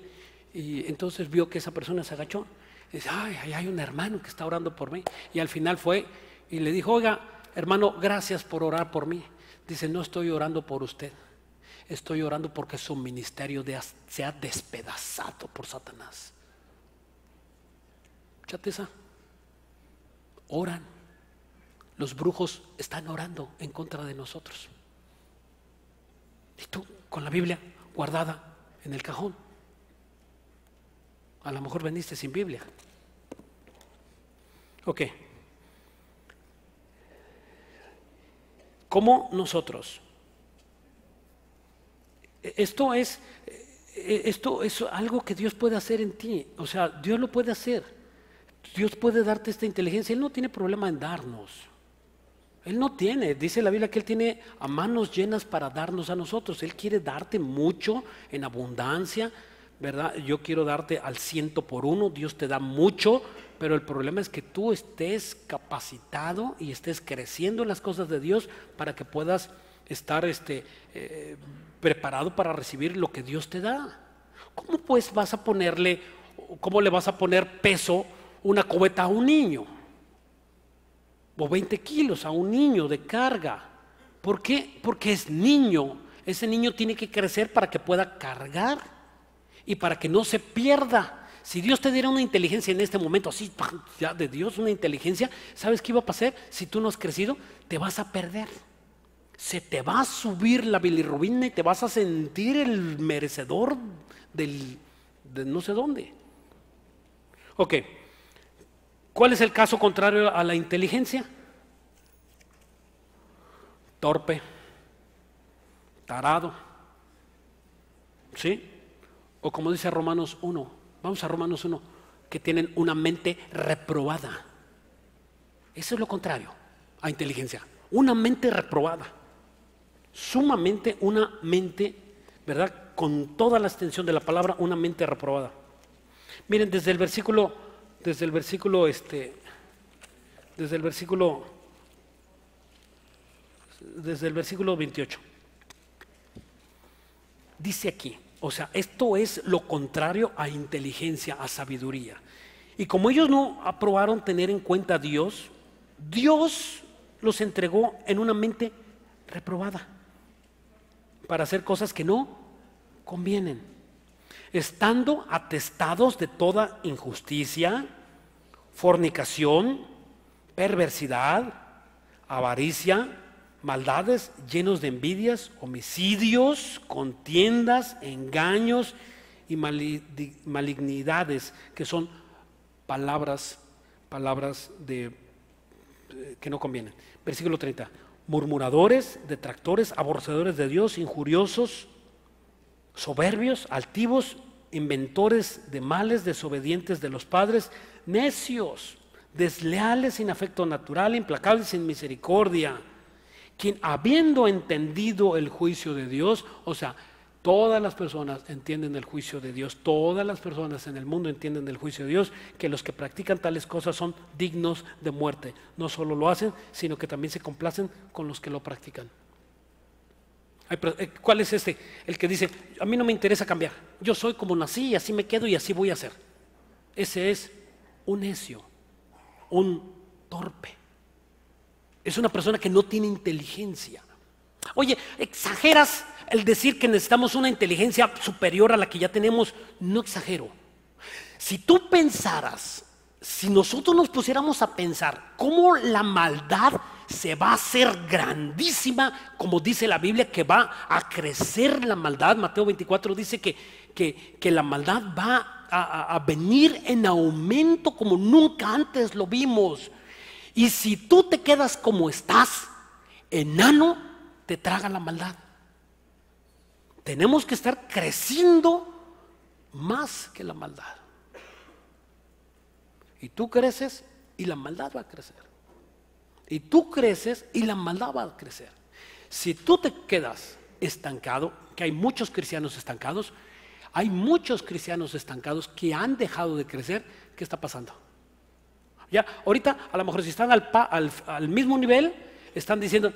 Y entonces vio que esa persona se agachó. Y dice, ay, hay un hermano que está orando por mí. Y al final fue y le dijo, oiga, hermano, gracias por orar por mí. Dice, no estoy orando por usted. Estoy orando porque su ministerio se ha despedazado por Satanás. Chateza, oran. Los brujos están orando en contra de nosotros. Y tú con la Biblia guardada en el cajón. A lo mejor veniste sin Biblia. Ok. ¿Cómo nosotros? Esto es algo que Dios puede hacer en ti. O sea, Dios lo puede hacer. Dios puede darte esta inteligencia. Él no tiene problema en darnos. Él no tiene, dice la Biblia que Él tiene a manos llenas para darnos a nosotros. Él quiere darte mucho en abundancia, ¿verdad? Yo quiero darte al 100%. Dios te da mucho, pero el problema es que tú estés capacitado y estés creciendo en las cosas de Dios para que puedas estar preparado para recibir lo que Dios te da. ¿Cómo pues cómo le vas a poner peso una cubeta a un niño? O 20 kilos a un niño de carga. ¿Por qué? Porque es niño. Ese niño tiene que crecer para que pueda cargar y para que no se pierda. Si Dios te diera una inteligencia en este momento, así ya de Dios, una inteligencia, ¿sabes qué iba a pasar? Si tú no has crecido, te vas a perder. Se te va a subir la bilirrubina y te vas a sentir el merecedor de no sé dónde. Ok. ¿Cuál es el caso contrario a la inteligencia? Torpe, tarado, ¿sí? O como dice Romanos 1, vamos a Romanos 1, que tienen una mente reprobada. Eso es lo contrario a inteligencia, una mente reprobada. Sumamente una mente, ¿verdad? Con toda la extensión de la palabra, una mente reprobada. Miren, desde el versículo, desde el versículo, desde el versículo 28. Dice aquí, o sea, esto es lo contrario a inteligencia, a sabiduría. Y como ellos no aprobaron tener en cuenta a Dios, Dios los entregó en una mente reprobada para hacer cosas que no convienen, estando atestados de toda injusticia, fornicación, perversidad, avaricia, maldades, llenos de envidias, homicidios, contiendas, engaños y malignidades, que son palabras que no convienen. Versículo 30. Murmuradores, detractores, aborrecedores de Dios, injuriosos, soberbios, altivos, inventores de males, desobedientes de los padres, necios, desleales, sin afecto natural, implacables, sin misericordia, quien habiendo entendido el juicio de Dios, o sea, todas las personas entienden el juicio de Dios, todas las personas en el mundo entienden el juicio de Dios, que los que practican tales cosas son dignos de muerte. No solo lo hacen, sino que también se complacen con los que lo practican. ¿Cuál es este? El que dice, a mí no me interesa cambiar, yo soy como nací y así me quedo y así voy a ser. Ese es un necio, un torpe. Es una persona que no tiene inteligencia. Oye, exageras el decir que necesitamos una inteligencia superior a la que ya tenemos. No exagero. Si tú pensaras, si nosotros nos pusiéramos a pensar cómo la maldad se va a hacer grandísima, como dice la Biblia, que va a crecer la maldad. Mateo 24 dice que la maldad va a venir en aumento como nunca antes lo vimos. Y si tú te quedas como estás, enano, te traga la maldad. Tenemos que estar creciendo más que la maldad. Y tú creces y la maldad va a crecer. Y tú creces y la maldad va a crecer. Si tú te quedas estancado, que hay muchos cristianos estancados, hay muchos cristianos estancados que han dejado de crecer. ¿Qué está pasando? Ya, ahorita a lo mejor si están al mismo nivel, están diciendo,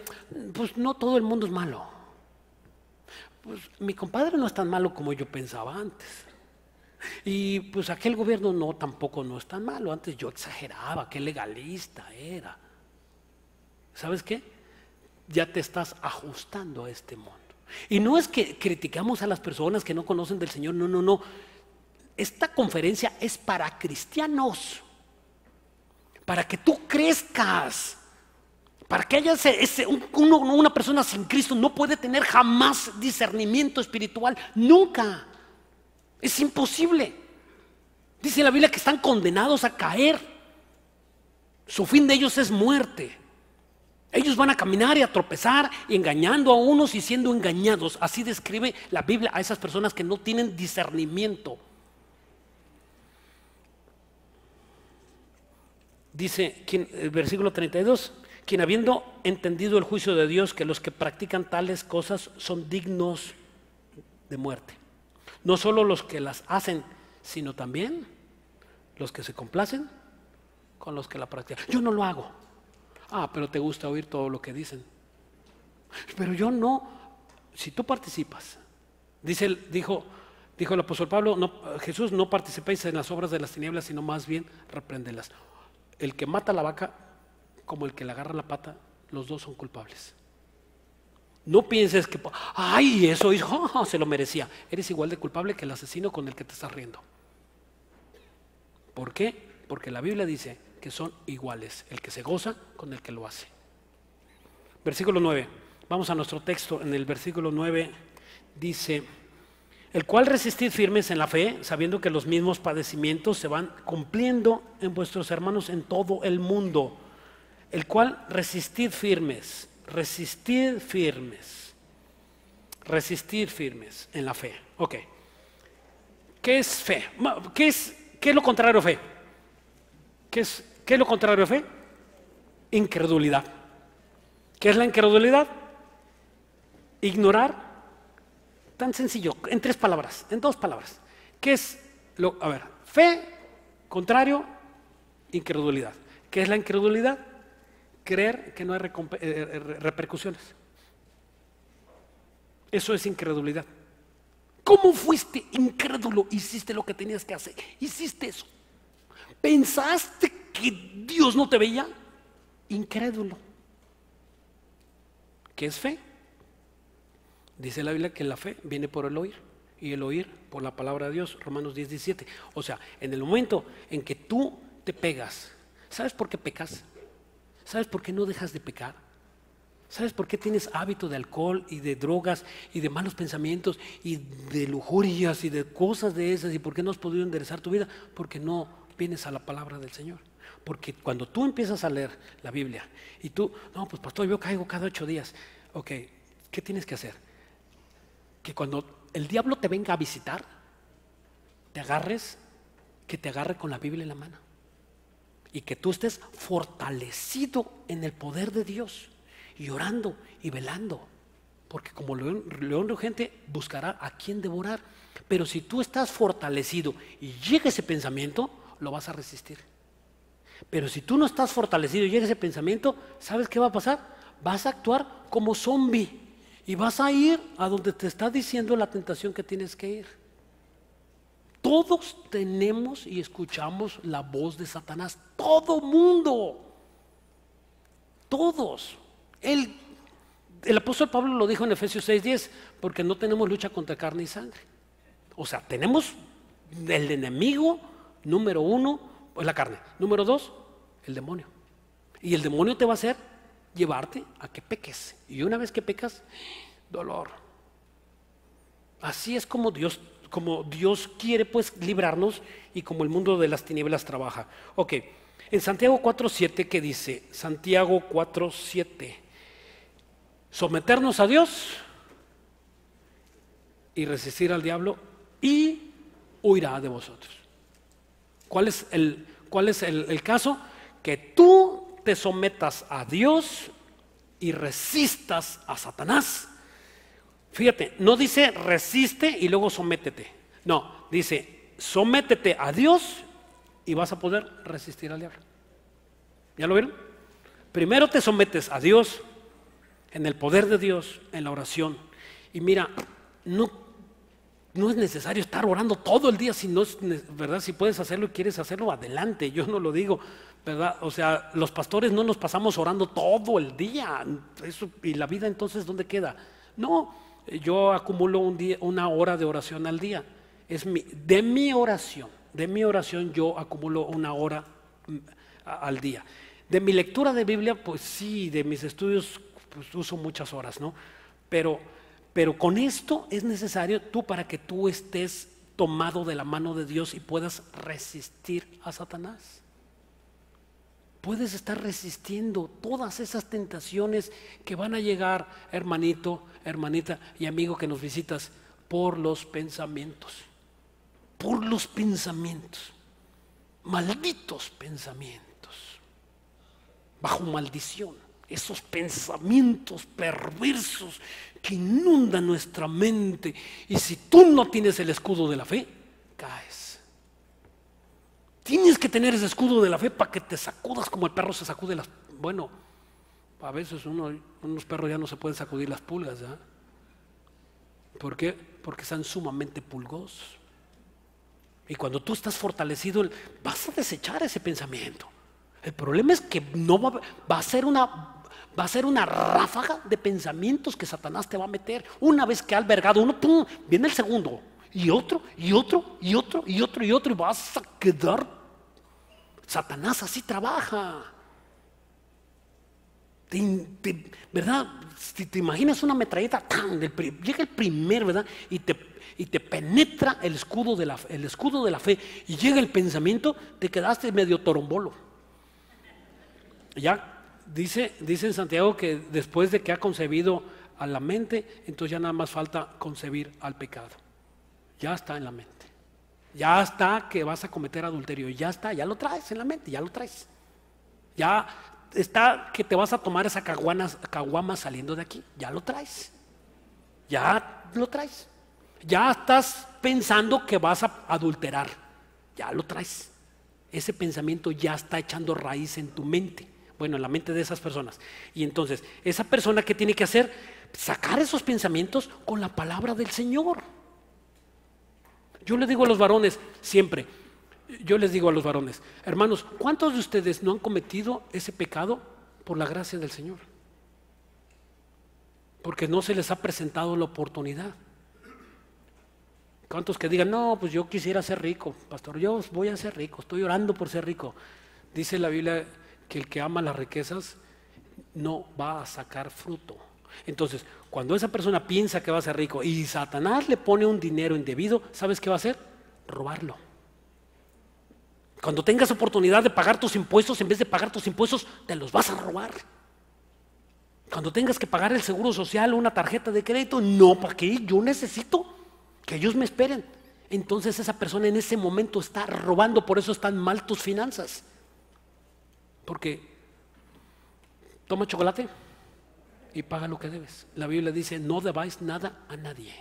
pues no todo el mundo es malo. Pues mi compadre no es tan malo como yo pensaba antes. Y pues aquel gobierno tampoco no es tan malo. Antes yo exageraba, qué legalista era. ¿Sabes qué? Ya te estás ajustando a este mundo. Y no es que criticamos a las personas que no conocen del Señor, no. Esta conferencia es para cristianos, para que tú crezcas, para que haya una persona sin Cristo no puede tener jamás discernimiento espiritual, nunca. Es imposible. Dice la Biblia que están condenados a caer. Su fin de ellos es muerte. Ellos van a caminar y a tropezar, y engañando a unos y siendo engañados. Así describe la Biblia a esas personas que no tienen discernimiento. Dice el versículo 32, quien habiendo entendido el juicio de Dios, que los que practican tales cosas son dignos de muerte. No solo los que las hacen, sino también los que se complacen con los que la practican. Yo no lo hago. Pero te gusta oír todo lo que dicen. Pero yo no. Si tú participas, dijo el apóstol Pablo, Jesús, no participéis en las obras de las tinieblas, sino más bien repréndelas. El que mata a la vaca como el que le agarra la pata, los dos son culpables. No pienses que, eso hizo, se lo merecía. Eres igual de culpable que el asesino con el que te estás riendo. ¿Por qué? Porque la Biblia dice que son iguales, el que se goza con el que lo hace. Versículo 9. Vamos a nuestro texto. En el versículo 9 dice: el cual resistid firmes en la fe, sabiendo que los mismos padecimientos se van cumpliendo en vuestros hermanos en todo el mundo. El cual resistid firmes en la fe. Ok. ¿Qué es fe? ¿Qué es lo contrario a fe? ¿Qué es lo contrario a fe? Incredulidad. ¿Qué es la incredulidad? Ignorar. Tan sencillo, en 3 palabras, en 2 palabras. ¿Qué es Fe, contrario, incredulidad. ¿Qué es la incredulidad? Creer que no hay repercusiones. Eso es incredulidad. ¿Cómo fuiste incrédulo? Hiciste lo que tenías que hacer. Hiciste eso. ¿Pensaste que Dios no te veía? Incrédulo. ¿Qué es fe? Dice la Biblia que la fe viene por el oír, y el oír por la palabra de Dios. Romanos 10:17. O sea, en el momento en que tú te pegas, ¿sabes por qué pecas? ¿Sabes por qué no dejas de pecar? ¿Sabes por qué tienes hábito de alcohol y de drogas y de malos pensamientos y de lujurias y de cosas de esas? ¿Y por qué no has podido enderezar tu vida? Porque no vienes a la palabra del Señor. Porque cuando tú empiezas a leer la Biblia y tú, no, pues pastor, yo caigo cada 8 días. Ok, ¿qué tienes que hacer? Que cuando el diablo te venga a visitar, que te agarre con la Biblia en la mano. Y que tú estés fortalecido en el poder de Dios. Y orando y velando, porque como león rugente buscará a quien devorar. Pero si tú estás fortalecido y llega ese pensamiento, lo vas a resistir. Pero si tú no estás fortalecido y llega ese pensamiento, ¿sabes qué va a pasar? Vas a actuar como zombie y vas a ir a donde te está diciendo la tentación que tienes que ir. Todos tenemos y escuchamos la voz de Satanás. Todo mundo. Todos. El apóstol Pablo lo dijo en Efesios 6:10, porque no tenemos lucha contra carne y sangre. O sea, tenemos el enemigo número 1, pues la carne. Número 2, el demonio. Y el demonio te va a hacer llevarte a que peques. Y una vez que pecas, dolor. Así es como Dios quiere pues librarnos y como el mundo de las tinieblas trabaja. Ok, en Santiago 4:7, ¿qué dice? Santiago 4:7. Someternos a Dios y resistir al diablo y huirá de vosotros. ¿Cuál es el caso? Que tú te sometas a Dios y resistas a Satanás. Fíjate, no dice resiste y luego sométete. No, dice sométete a Dios y vas a poder resistir al diablo. ¿Ya lo vieron? Primero te sometes a Dios, en el poder de Dios, en la oración. Y mira, no es necesario estar orando todo el día, si no es, ¿verdad? Si puedes hacerlo y quieres hacerlo, adelante. Yo no lo digo, ¿verdad? O sea, los pastores no nos pasamos orando todo el día. Eso, y la vida entonces, ¿dónde queda? No, yo acumulo una hora de oración al día. De mi oración yo acumulo una hora al día. De mi lectura de Biblia, pues sí, de mis estudios, pues uso muchas horas, ¿no? Pero con esto es necesario para que tú estés tomado de la mano de Dios y puedas resistir a Satanás. Puedes estar resistiendo todas esas tentaciones que van a llegar, hermanito, hermanita y amigo que nos visitas, por los pensamientos. Por los pensamientos. Malditos pensamientos. Bajo maldición. Esos pensamientos perversos que inundan nuestra mente. Y si tú no tienes el escudo de la fe, caes. Tienes que tener ese escudo de la fe para que te sacudas como el perro se sacude las... Bueno, a veces unos perros ya no se pueden sacudir las pulgas, ¿ya? ¿Por qué? Porque están sumamente pulgosos. Y cuando tú estás fortalecido, vas a desechar ese pensamiento. El problema es que no va a ser una ráfaga de pensamientos que Satanás te va a meter. Una vez que ha albergado uno, ¡pum!, viene el segundo, y otro, y otro, y otro, y otro, y otro, y vas a quedar. Satanás así trabaja. ¿Verdad? Si te imaginas una metralleta, llega el primer, ¿verdad? Y te penetra el escudo de la fe, y llega el pensamiento, te quedaste medio torombolo. Ya. Dice en Santiago que después de que ha concebido a la mente, entonces ya nada más falta concebir al pecado. Ya está en la mente. Ya está que vas a cometer adulterio. Ya está, ya lo traes en la mente, ya lo traes. Ya está que te vas a tomar esa caguama saliendo de aquí. Ya lo traes. Ya lo traes. Ya estás pensando que vas a adulterar. ya lo traes. Ese pensamiento ya está echando raíz en tu mente, bueno, en la mente de esas personas. Y entonces, esa persona, ¿qué tiene que hacer? Sacar esos pensamientos con la palabra del Señor. Yo le digo a los varones siempre, yo les digo a los varones, hermanos, ¿cuántos de ustedes no han cometido ese pecado por la gracia del Señor? Porque no se les ha presentado la oportunidad. ¿Cuántos que digan, no, pues yo quisiera ser rico, pastor, yo voy a ser rico, estoy orando por ser rico? Dice la Biblia que el que ama las riquezas no va a sacar fruto. Entonces, cuando esa persona piensa que va a ser rico y Satanás le pone un dinero indebido, ¿sabes qué va a hacer? Robarlo. Cuando tengas oportunidad de pagar tus impuestos, en vez de pagar tus impuestos, te los vas a robar. Cuando tengas que pagar el seguro social o una tarjeta de crédito, no, ¿para qué? Yo necesito que ellos me esperen. Entonces esa persona en ese momento está robando, por eso están mal tus finanzas. Porque toma chocolate y paga lo que debes. La Biblia dice, no debáis nada a nadie,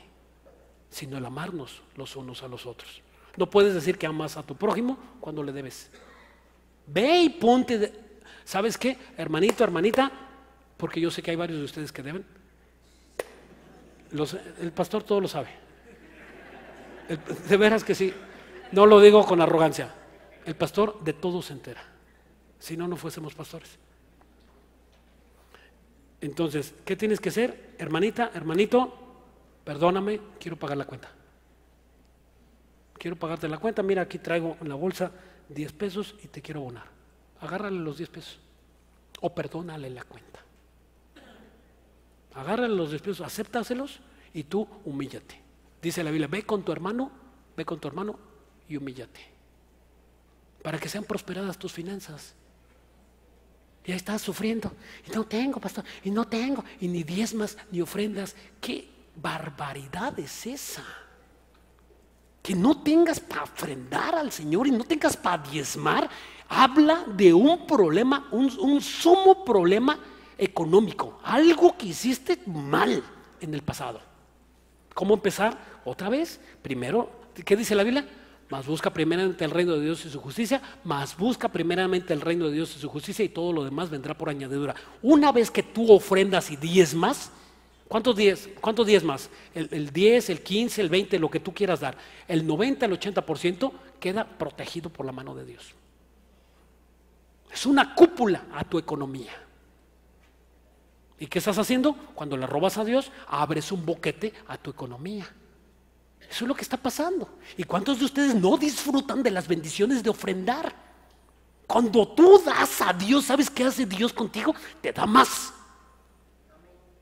sino el amarnos los unos a los otros. No puedes decir que amas a tu prójimo cuando le debes. Ve y ponte, ¿sabes qué? Hermanito, hermanita, porque yo sé que hay varios de ustedes que deben. El pastor todo lo sabe. De veras que sí. No lo digo con arrogancia. El pastor de todo se entera. Si no, no fuésemos pastores. Entonces, ¿qué tienes que hacer? Hermanita, hermanito, perdóname, quiero pagar la cuenta. Quiero pagarte la cuenta, mira, aquí traigo en la bolsa 10 pesos y te quiero abonar. Agárrale los 10 pesos o perdónale la cuenta. Agárrale los 10 pesos, acéptaselos y tú humíllate. Dice la Biblia, ve con tu hermano y humíllate. Para que sean prosperadas tus finanzas. Ya estás sufriendo. Y no tengo, pastor, y no tengo, y ni diezmas ni ofrendas. ¿Qué barbaridad es esa? Que no tengas para ofrendar al Señor y no tengas para diezmar, habla de un problema, un sumo problema económico, algo que hiciste mal en el pasado. ¿Cómo empezar? Otra vez, primero, ¿qué dice la Biblia? Mas busca primeramente el reino de Dios y su justicia, mas busca primeramente el reino de Dios y su justicia y todo lo demás vendrá por añadidura. Una vez que tú ofrendas y diezmas, ¿cuántos diezmas? El 10, el 15, el 20, lo que tú quieras dar. El 90, el 80% queda protegido por la mano de Dios. Es una cúpula a tu economía. ¿Y qué estás haciendo? Cuando le robas a Dios, abres un boquete a tu economía. Eso es lo que está pasando. ¿Y cuántos de ustedes no disfrutan de las bendiciones de ofrendar? Cuando tú das a Dios, ¿sabes qué hace Dios contigo? Te da más.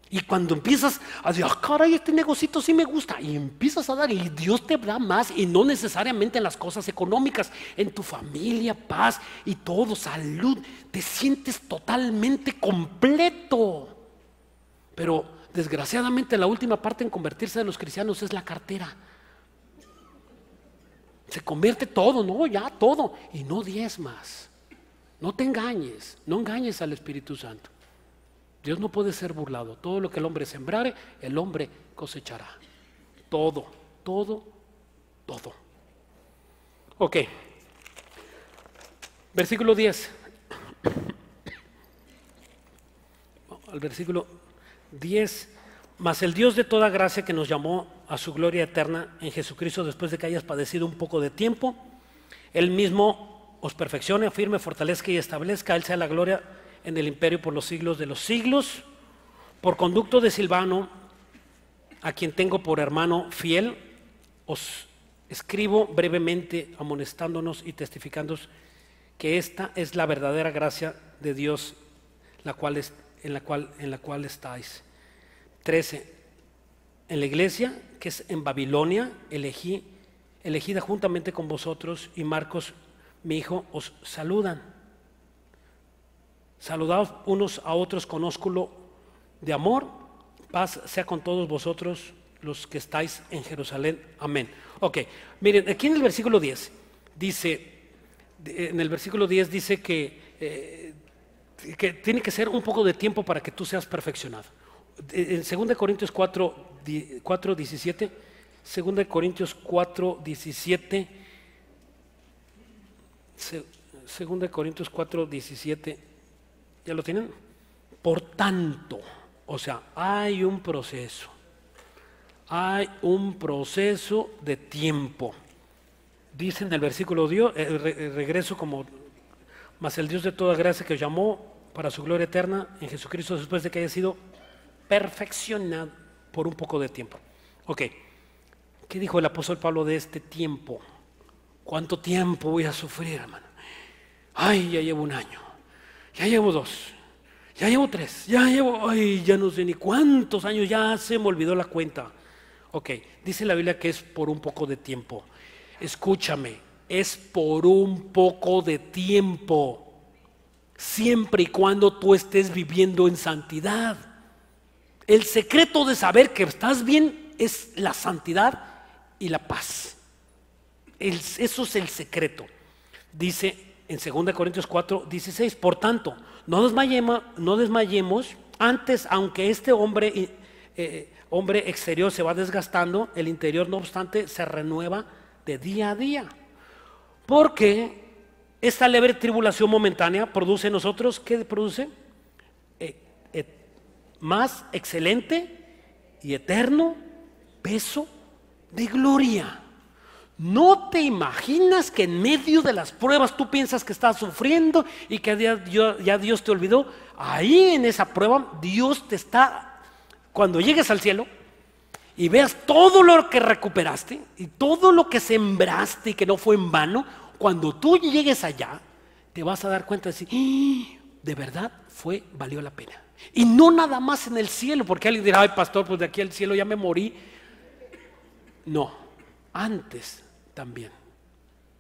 Y cuando empiezas a decir, caray, este negocito sí me gusta, y empiezas a dar, y Dios te da más, y no necesariamente en las cosas económicas, en tu familia, paz y todo, salud, te sientes totalmente completo. Pero desgraciadamente la última parte en convertirse de los cristianos es la cartera. Se convierte todo, no, ya todo, y no diezmas. No te engañes, no engañes al Espíritu Santo. Dios no puede ser burlado. Todo lo que el hombre sembrare, el hombre cosechará. Todo, todo, todo. Ok. Versículo 10. Al versículo 10. Mas el Dios de toda gracia que nos llamó a su gloria eterna en Jesucristo después de que hayas padecido un poco de tiempo, Él mismo os perfeccione, afirme, fortalezca y establezca. Él sea la gloria en el imperio por los siglos de los siglos. Por conducto de Silvano, a quien tengo por hermano fiel, os escribo brevemente amonestándonos y testificándonos que esta es la verdadera gracia de Dios, en la cual estáis. 13. En la iglesia que es en Babilonia, elegida juntamente con vosotros, y Marcos, mi hijo, os saludan. Saludaos unos a otros con ósculo de amor. Paz sea con todos vosotros los que estáis en Jerusalén. Amén. Ok, miren, aquí en el versículo 10 dice, que tiene que ser un poco de tiempo para que tú seas perfeccionado. En 2 Corintios 4:17, 2 Corintios 4:17, Segunda de Corintios 4:17. ¿Ya lo tienen? Por tanto, o sea, hay un proceso. Hay un proceso de tiempo. Dice en el versículo Dios, regreso como, mas el Dios de toda gracia que os llamó para su gloria eterna en Jesucristo después de que haya sido perfeccionado por un poco de tiempo. Ok, ¿qué dijo el apóstol Pablo de este tiempo? ¿Cuánto tiempo voy a sufrir, hermano? Ay, ya llevo un año, ya llevo 2, ya llevo 3, ya llevo, ay, ya no sé ni cuántos años, ya se me olvidó la cuenta. Ok, dice la Biblia que es por un poco de tiempo. Escúchame, es por un poco de tiempo, siempre y cuando tú estés viviendo en santidad. El secreto de saber que estás bien es la santidad y la paz. Eso es el secreto. Dice en 2 Corintios 4:16, por tanto, no desmayemos, antes, aunque este hombre exterior se va desgastando, el interior no obstante se renueva de día a día. Porque esta leve tribulación momentánea produce en nosotros, ¿qué produce? Más excelente y eterno peso de gloria. ¿No te imaginas que en medio de las pruebas tú piensas que estás sufriendo y que ya Dios te olvidó? Ahí en esa prueba Dios te está, cuando llegues al cielo y veas todo lo que recuperaste y todo lo que sembraste y que no fue en vano, cuando tú llegues allá te vas a dar cuenta de decir, de verdad valió la pena. Y no nada más en el cielo, porque alguien dirá, ay pastor, pues de aquí al cielo ya me morí. No, antes también.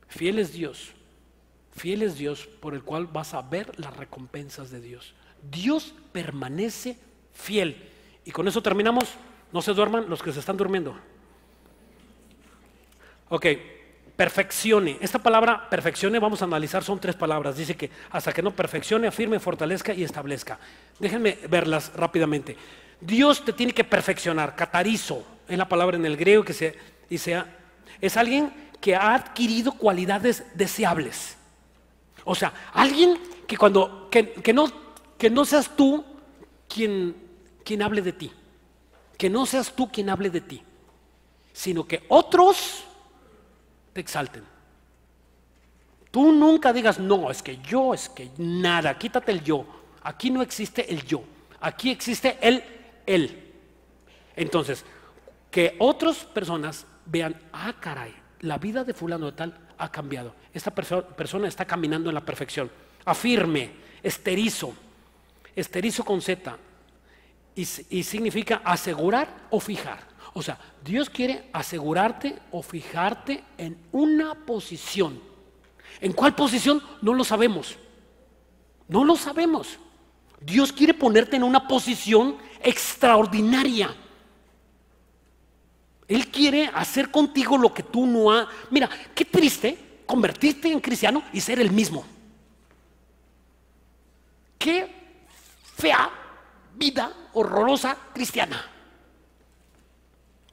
Fiel es Dios por el cual vas a ver las recompensas de Dios. Dios permanece fiel. Y con eso terminamos. No se duerman los que se están durmiendo. Ok, perfeccione. Esta palabra perfeccione, vamos a analizar, son 3 palabras. Dice que hasta que no perfeccione, afirme, fortalezca y establezca. Déjenme verlas rápidamente. Dios te tiene que perfeccionar. Catarizo es la palabra en el griego es alguien que ha adquirido cualidades deseables. O sea, alguien que no seas tú quien hable de ti. Que no seas tú quien hable de ti, sino que otros te exalten. Tú nunca digas, no, es que nada, quítate el yo. Aquí no existe el yo, aquí existe el él. Entonces, que otras personas vean, caray, la vida de fulano de tal ha cambiado. Esta persona está caminando en la perfección. Afirme, esterizo con Z. Y significa asegurar o fijar. O sea, Dios quiere asegurarte o fijarte en una posición. ¿En cuál posición? No lo sabemos. No lo sabemos. Dios quiere ponerte en una posición extraordinaria. Él quiere hacer contigo lo que tú no has. Mira, qué triste convertirte en cristiano y ser el mismo. Qué fea vida horrorosa cristiana.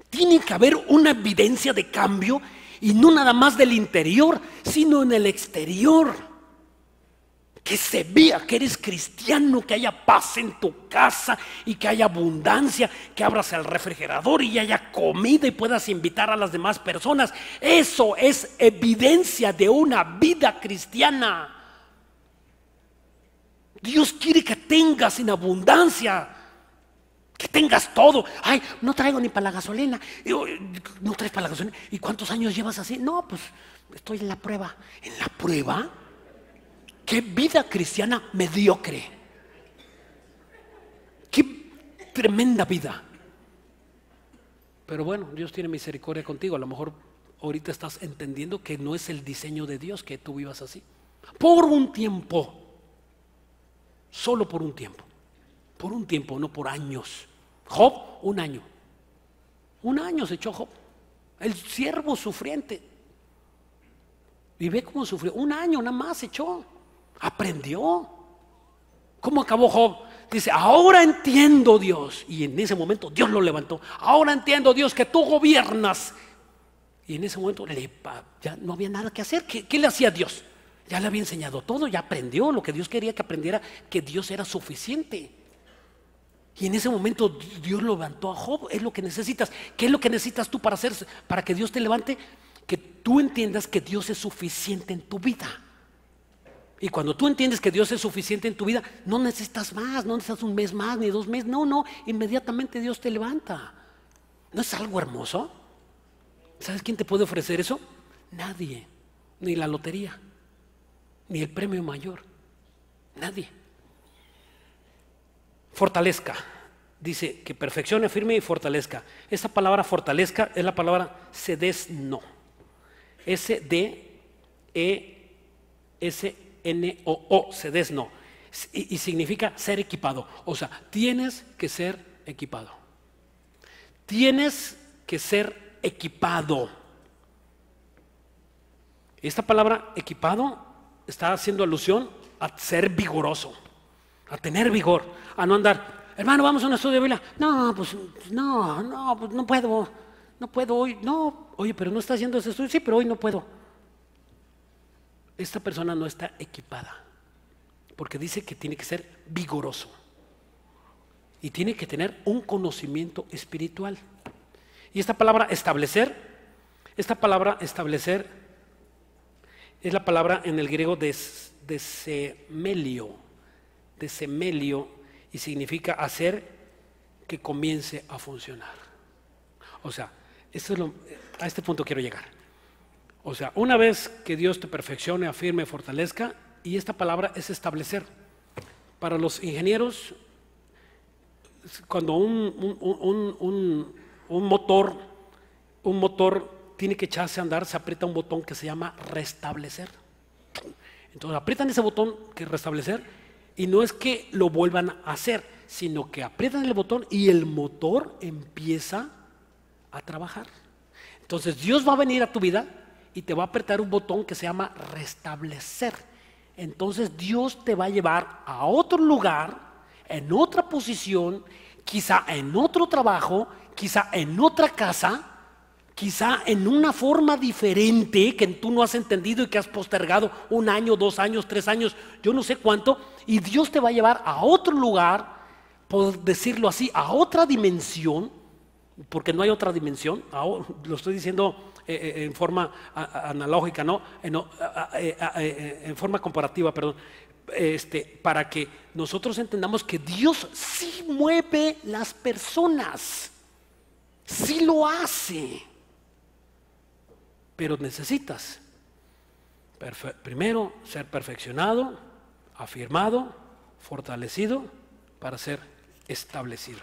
Tiene que haber una evidencia de cambio, y no nada más del interior, sino en el exterior. Que se vea que eres cristiano, que haya paz en tu casa y que haya abundancia, que abras el refrigerador y haya comida y puedas invitar a las demás personas. Eso es evidencia de una vida cristiana. Dios quiere que tengas en abundancia, que tengas todo. Ay, no traigo ni para la gasolina. No traes para la gasolina. ¿Y cuántos años llevas así? No, pues estoy en la prueba. ¿En la prueba? ¡Qué vida cristiana mediocre! ¡Qué tremenda vida! Pero bueno, Dios tiene misericordia contigo. A lo mejor ahorita estás entendiendo que no es el diseño de Dios que tú vivas así. Por un tiempo. Solo por un tiempo. Por un tiempo, no por años. Job, 1 año. 1 año se echó Job. El siervo sufriente. Y ve cómo sufrió. 1 año nada más se echó. Aprendió. ¿Cómo acabó Job? Dice, ahora entiendo, Dios. Y en ese momento Dios lo levantó. Ahora entiendo, Dios, que tú gobiernas. Y en ese momento ya no había nada que hacer. ¿Qué le hacía Dios? Ya le había enseñado todo, ya aprendió lo que Dios quería que aprendiera, que Dios era suficiente. Y en ese momento Dios levantó a Job. Es lo que necesitas. ¿Qué es lo que necesitas tú para que Dios te levante? Que tú entiendas que Dios es suficiente en tu vida. Y cuando tú entiendes que Dios es suficiente en tu vida, no necesitas más, no necesitas un mes más ni 2 meses. No, inmediatamente Dios te levanta. ¿No es algo hermoso? ¿Sabes quién te puede ofrecer eso? Nadie. Ni la lotería, ni el premio mayor. Nadie. Fortalezca. Dice que perfeccione, afirme y fortalezca. Esta palabra fortalezca es la palabra sedesno. S-D-E-S-N-O-O, sedesno. Y significa ser equipado. O sea, tienes que ser equipado. Tienes que ser equipado. Esta palabra equipado está haciendo alusión a ser vigoroso, a tener vigor, a no andar, hermano, vamos a un estudio de Biblia. No, pues no puedo hoy. No, oye, pero no está haciendo ese estudio. Sí, pero hoy no puedo. Esta persona no está equipada, porque dice que tiene que ser vigoroso y tiene que tener un conocimiento espiritual. Y esta palabra establecer es la palabra en el griego de semelio, y significa hacer que comience a funcionar. O sea, a este punto quiero llegar. O sea, una vez que Dios te perfeccione, afirme, fortalezca, y esta palabra es establecer. Para los ingenieros, cuando un motor tiene que echarse a andar, se aprieta un botón que se llama restablecer. Entonces aprietan ese botón que es restablecer, y no es que lo vuelvan a hacer, sino que aprietan el botón y el motor empieza a trabajar. Entonces Dios va a venir a tu vida y te va a apretar un botón que se llama restablecer. Entonces Dios te va a llevar a otro lugar, en otra posición, quizá en otro trabajo, quizá en otra casa, quizá en una forma diferente que tú no has entendido y que has postergado 1 año, 2 años, 3 años, yo no sé cuánto, y Dios te va a llevar a otro lugar, por decirlo así, a otra dimensión, porque no hay otra dimensión. Lo estoy diciendo en forma analógica, ¿no? En forma comparativa, perdón. Para que nosotros entendamos que Dios sí mueve las personas, sí lo hace. Pero necesitas primero ser perfeccionado, afirmado, fortalecido para ser establecido.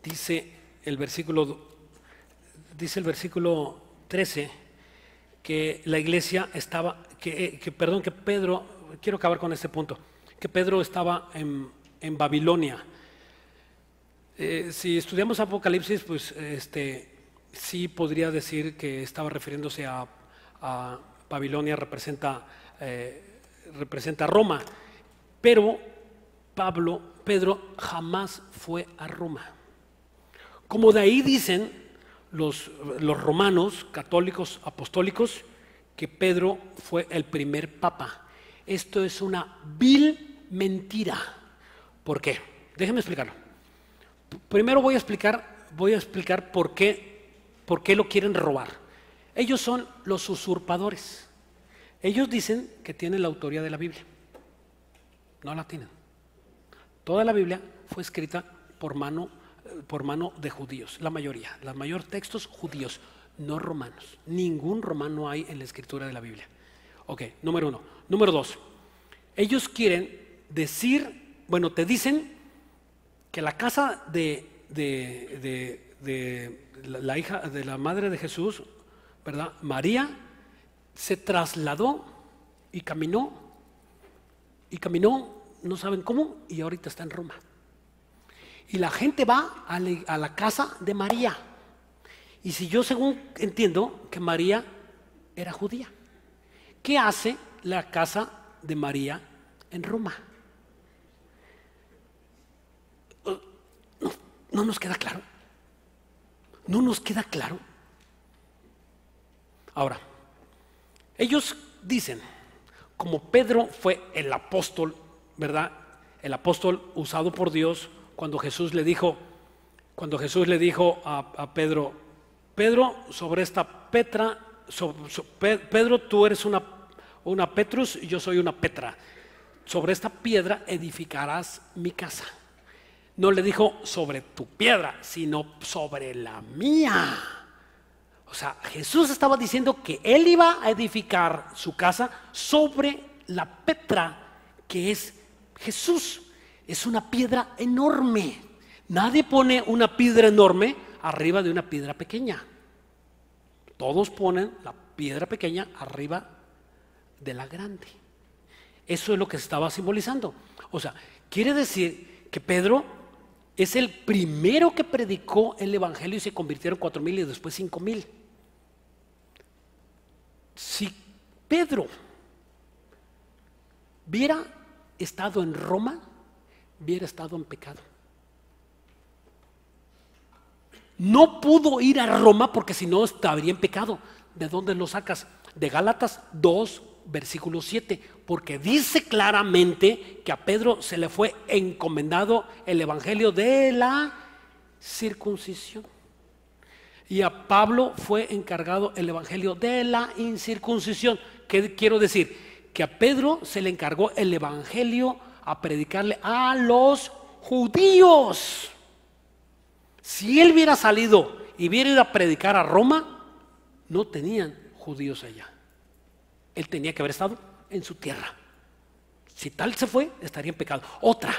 Dice el versículo 13 que la iglesia estaba, que Pedro, quiero acabar con este punto, que Pedro estaba en Babilonia. Si estudiamos Apocalipsis, pues sí podría decir que estaba refiriéndose a Babilonia, representa Roma, pero Pedro jamás fue a Roma. Como de ahí dicen los romanos, católicos, apostólicos, que Pedro fue el primer papa. Esto es una vil mentira. ¿Por qué? Déjenme explicarlo. Primero voy a explicar por qué lo quieren robar. Ellos son los usurpadores. Ellos dicen que tienen la autoría de la Biblia. No la tienen. Toda la Biblia fue escrita por mano de judíos, la mayoría. Los mayores textos judíos, no romanos. Ningún romano hay en la escritura de la Biblia. Ok, número 1. Número 2. Ellos quieren decir, te dicen que la casa de la hija de la madre de Jesús, ¿verdad? María, se trasladó y caminó, no saben cómo, y ahorita está en Roma. Y la gente va a la casa de María. Y si yo según entiendo que María era judía, ¿qué hace la casa de María en Roma? No nos queda claro. No nos queda claro. Ahora, ellos dicen, como Pedro fue el apóstol, ¿verdad? El apóstol usado por Dios cuando Jesús le dijo a Pedro, Pedro, sobre esta Petra, Pedro, tú eres una Petrus y yo soy una Petra. Sobre esta piedra edificarás mi casa. No le dijo sobre tu piedra, sino sobre la mía. O sea, Jesús estaba diciendo que él iba a edificar su casa sobre la Petra, que es Jesús. Es una piedra enorme. Nadie pone una piedra enorme arriba de una piedra pequeña. Todos ponen la piedra pequeña arriba de la grande. Eso es lo que se estaba simbolizando. O sea, quiere decir que Pedro es el primero que predicó el evangelio y se convirtieron 4,000 y después 5,000. Si Pedro hubiera estado en Roma, hubiera estado en pecado. No pudo ir a Roma porque si no estaría en pecado. ¿De dónde lo sacas? De Gálatas 2, versículo 7, porque dice claramente que a Pedro se le fue encomendado el evangelio de la circuncisión y a Pablo fue encargado el evangelio de la incircuncisión. ¿Qué quiero decir? Que a Pedro se le encargó el evangelio a predicarle a los judíos. Si él hubiera salido y hubiera ido a predicar a Roma, no tenían judíos allá. Él tenía que haber estado en su tierra. Si tal se fue, estaría en pecado. Otra,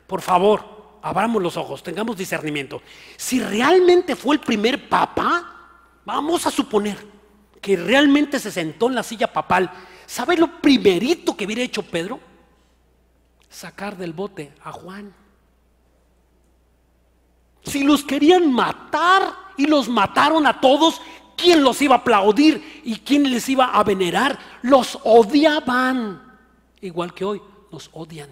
por favor, abramos los ojos, tengamos discernimiento. Si realmente fue el primer papa, vamos a suponer que realmente se sentó en la silla papal. ¿Sabe lo primerito que hubiera hecho Pedro? Sacar del bote a Juan. Si los querían matar y los mataron a todos, ¿quién los iba a aplaudir y quién les iba a venerar? Los odiaban, igual que hoy nos odian.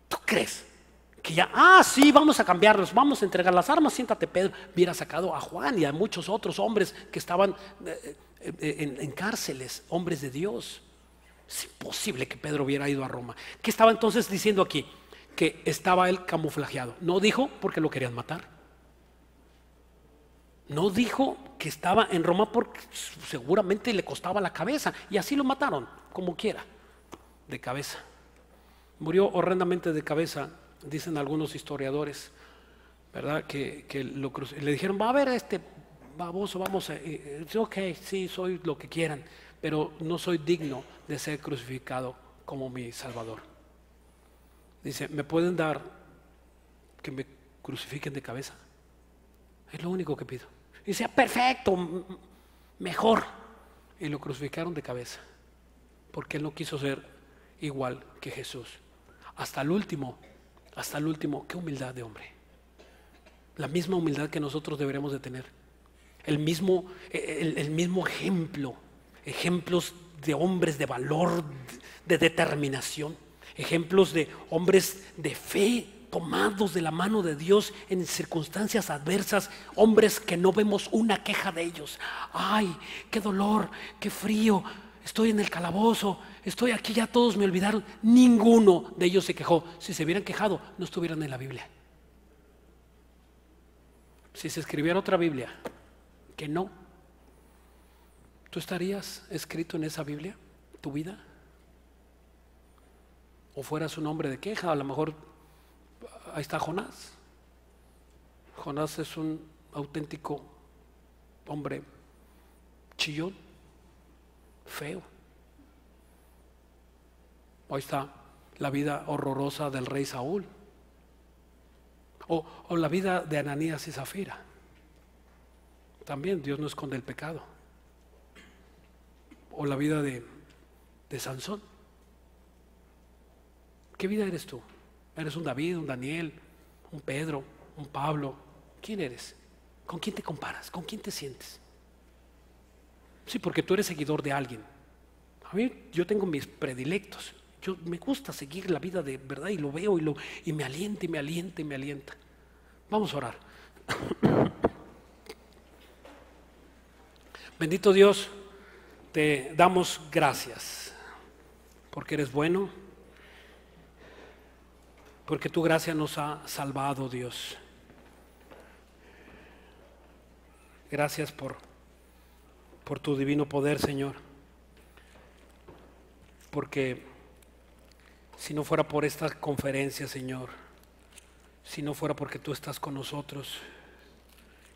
¿Tú crees que ya, sí, vamos a cambiarlos, vamos a entregar las armas? Siéntate, Pedro. Hubiera sacado a Juan y a muchos otros hombres que estaban en cárceles, hombres de Dios. Es imposible que Pedro hubiera ido a Roma. ¿Qué estaba entonces diciendo aquí? Que estaba él camuflajeado. No dijo porque lo querían matar. No dijo que estaba en Roma porque seguramente le costaba la cabeza y así lo mataron, como quiera, de cabeza. Murió horrendamente de cabeza, dicen algunos historiadores, ¿verdad? Que le dijeron, va a ver a este baboso, vamos a... ok, sí, soy lo que quieran, pero no soy digno de ser crucificado como mi Salvador. Dice, ¿me pueden dar que me crucifiquen de cabeza? Es lo único que pido. Y dice, perfecto, mejor. Y lo crucificaron de cabeza, porque él no quiso ser igual que Jesús. Hasta el último, qué humildad de hombre. La misma humildad que nosotros deberíamos de tener. El mismo ejemplo, ejemplos de hombres de valor, de determinación. Ejemplos de hombres de fe tomados de la mano de Dios en circunstancias adversas, hombres que no vemos una queja de ellos. Ay, qué dolor, qué frío, estoy en el calabozo, estoy aquí, ya todos me olvidaron. Ninguno de ellos se quejó. Si se hubieran quejado, no estuvieran en la Biblia. Si se escribiera otra Biblia, que no, ¿tú estarías escrito en esa Biblia, tu vida? O fueras un hombre de queja. A lo mejor ahí está Jonás. Jonás es un auténtico hombre chillón, feo. Ahí está la vida horrorosa del rey Saúl, o la vida de Ananías y Zafira. También Dios no esconde el pecado. O la vida de Sansón. ¿Qué vida eres tú? ¿Eres un David, un Daniel, un Pedro, un Pablo? ¿Quién eres? ¿Con quién te comparas? ¿Con quién te sientes? Sí, porque tú eres seguidor de alguien. A mí, yo tengo mis predilectos. Me gusta seguir la vida de verdad y lo veo y me alienta y me alienta y me alienta. Vamos a orar. Bendito Dios, te damos gracias porque eres bueno, porque tu gracia nos ha salvado, Dios. Gracias por tu divino poder, Señor, porque si no fuera por esta conferencia, Señor, si no fuera porque tú estás con nosotros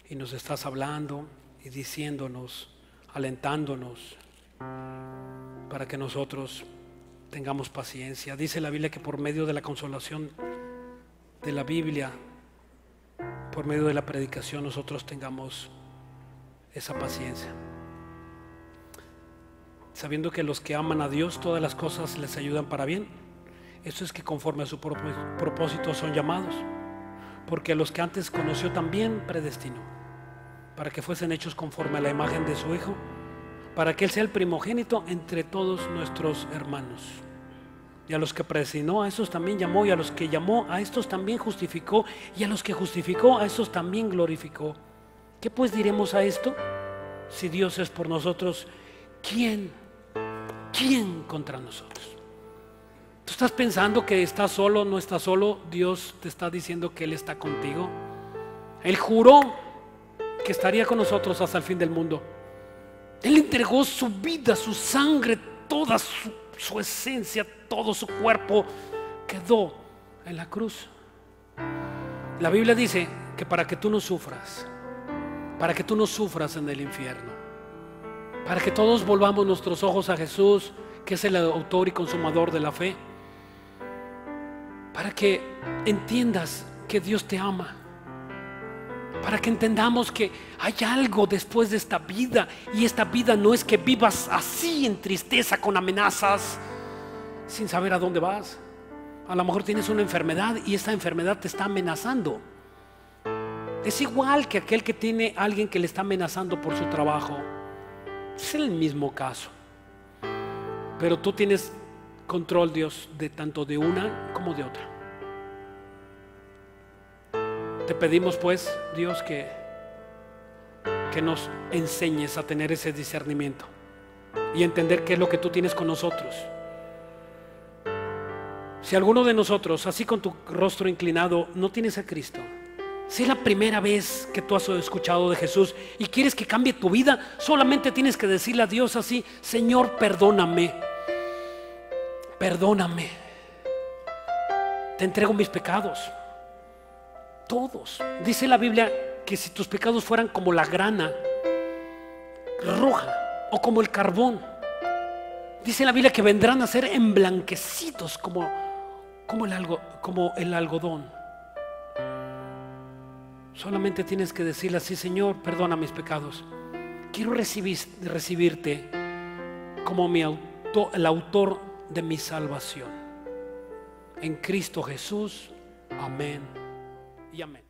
y nos estás hablando y diciéndonos, alentándonos para que nosotros tengamos paciencia. Dice la Biblia que por medio de la consolación de la Biblia, por medio de la predicación, nosotros tengamos esa paciencia, sabiendo que los que aman a Dios todas las cosas les ayudan para bien. Eso es que conforme a su propósito son llamados, porque a los que antes conoció también predestinó para que fuesen hechos conforme a la imagen de su Hijo, para que Él sea el primogénito entre todos nuestros hermanos. Y a los que predestinó, a esos también llamó, y a los que llamó, a estos también justificó, y a los que justificó, a esos también glorificó. ¿Qué pues diremos a esto? Si Dios es por nosotros, ¿quién contra nosotros? ¿Tú estás pensando que estás solo? No estás solo. Dios te está diciendo que Él está contigo. Él juró que estaría con nosotros hasta el fin del mundo. Él entregó su vida, su sangre, toda su esencia, todo su cuerpo quedó en la cruz. La Biblia dice que para que tú no sufras, para que tú no sufras en el infierno, para que todos volvamos nuestros ojos a Jesús, que es el autor y consumador de la fe, para que entiendas que Dios te ama, para que entendamos que hay algo después de esta vida, y esta vida no es que vivas así en tristeza, con amenazas, sin saber a dónde vas. A lo mejor tienes una enfermedad y esta enfermedad te está amenazando. Es igual que aquel que tiene a alguien que le está amenazando por su trabajo. Es el mismo caso, pero tú tienes control, Dios, de tanto de una como de otra. Te pedimos pues, Dios, que nos enseñes a tener ese discernimiento y entender qué es lo que tú tienes con nosotros. Si alguno de nosotros, así con tu rostro inclinado, no tienes a Cristo, si es la primera vez que tú has escuchado de Jesús y quieres que cambie tu vida, solamente tienes que decirle a Dios así: Señor, perdóname, perdóname, te entrego mis pecados, todos. Dice la Biblia que si tus pecados fueran como la grana roja o como el carbón, dice la Biblia que vendrán a ser emblanquecidos como el algodón. Solamente tienes que decirle así: Señor, perdona mis pecados, quiero recibirte como el autor de mi salvación. En Cristo Jesús, amén y amén.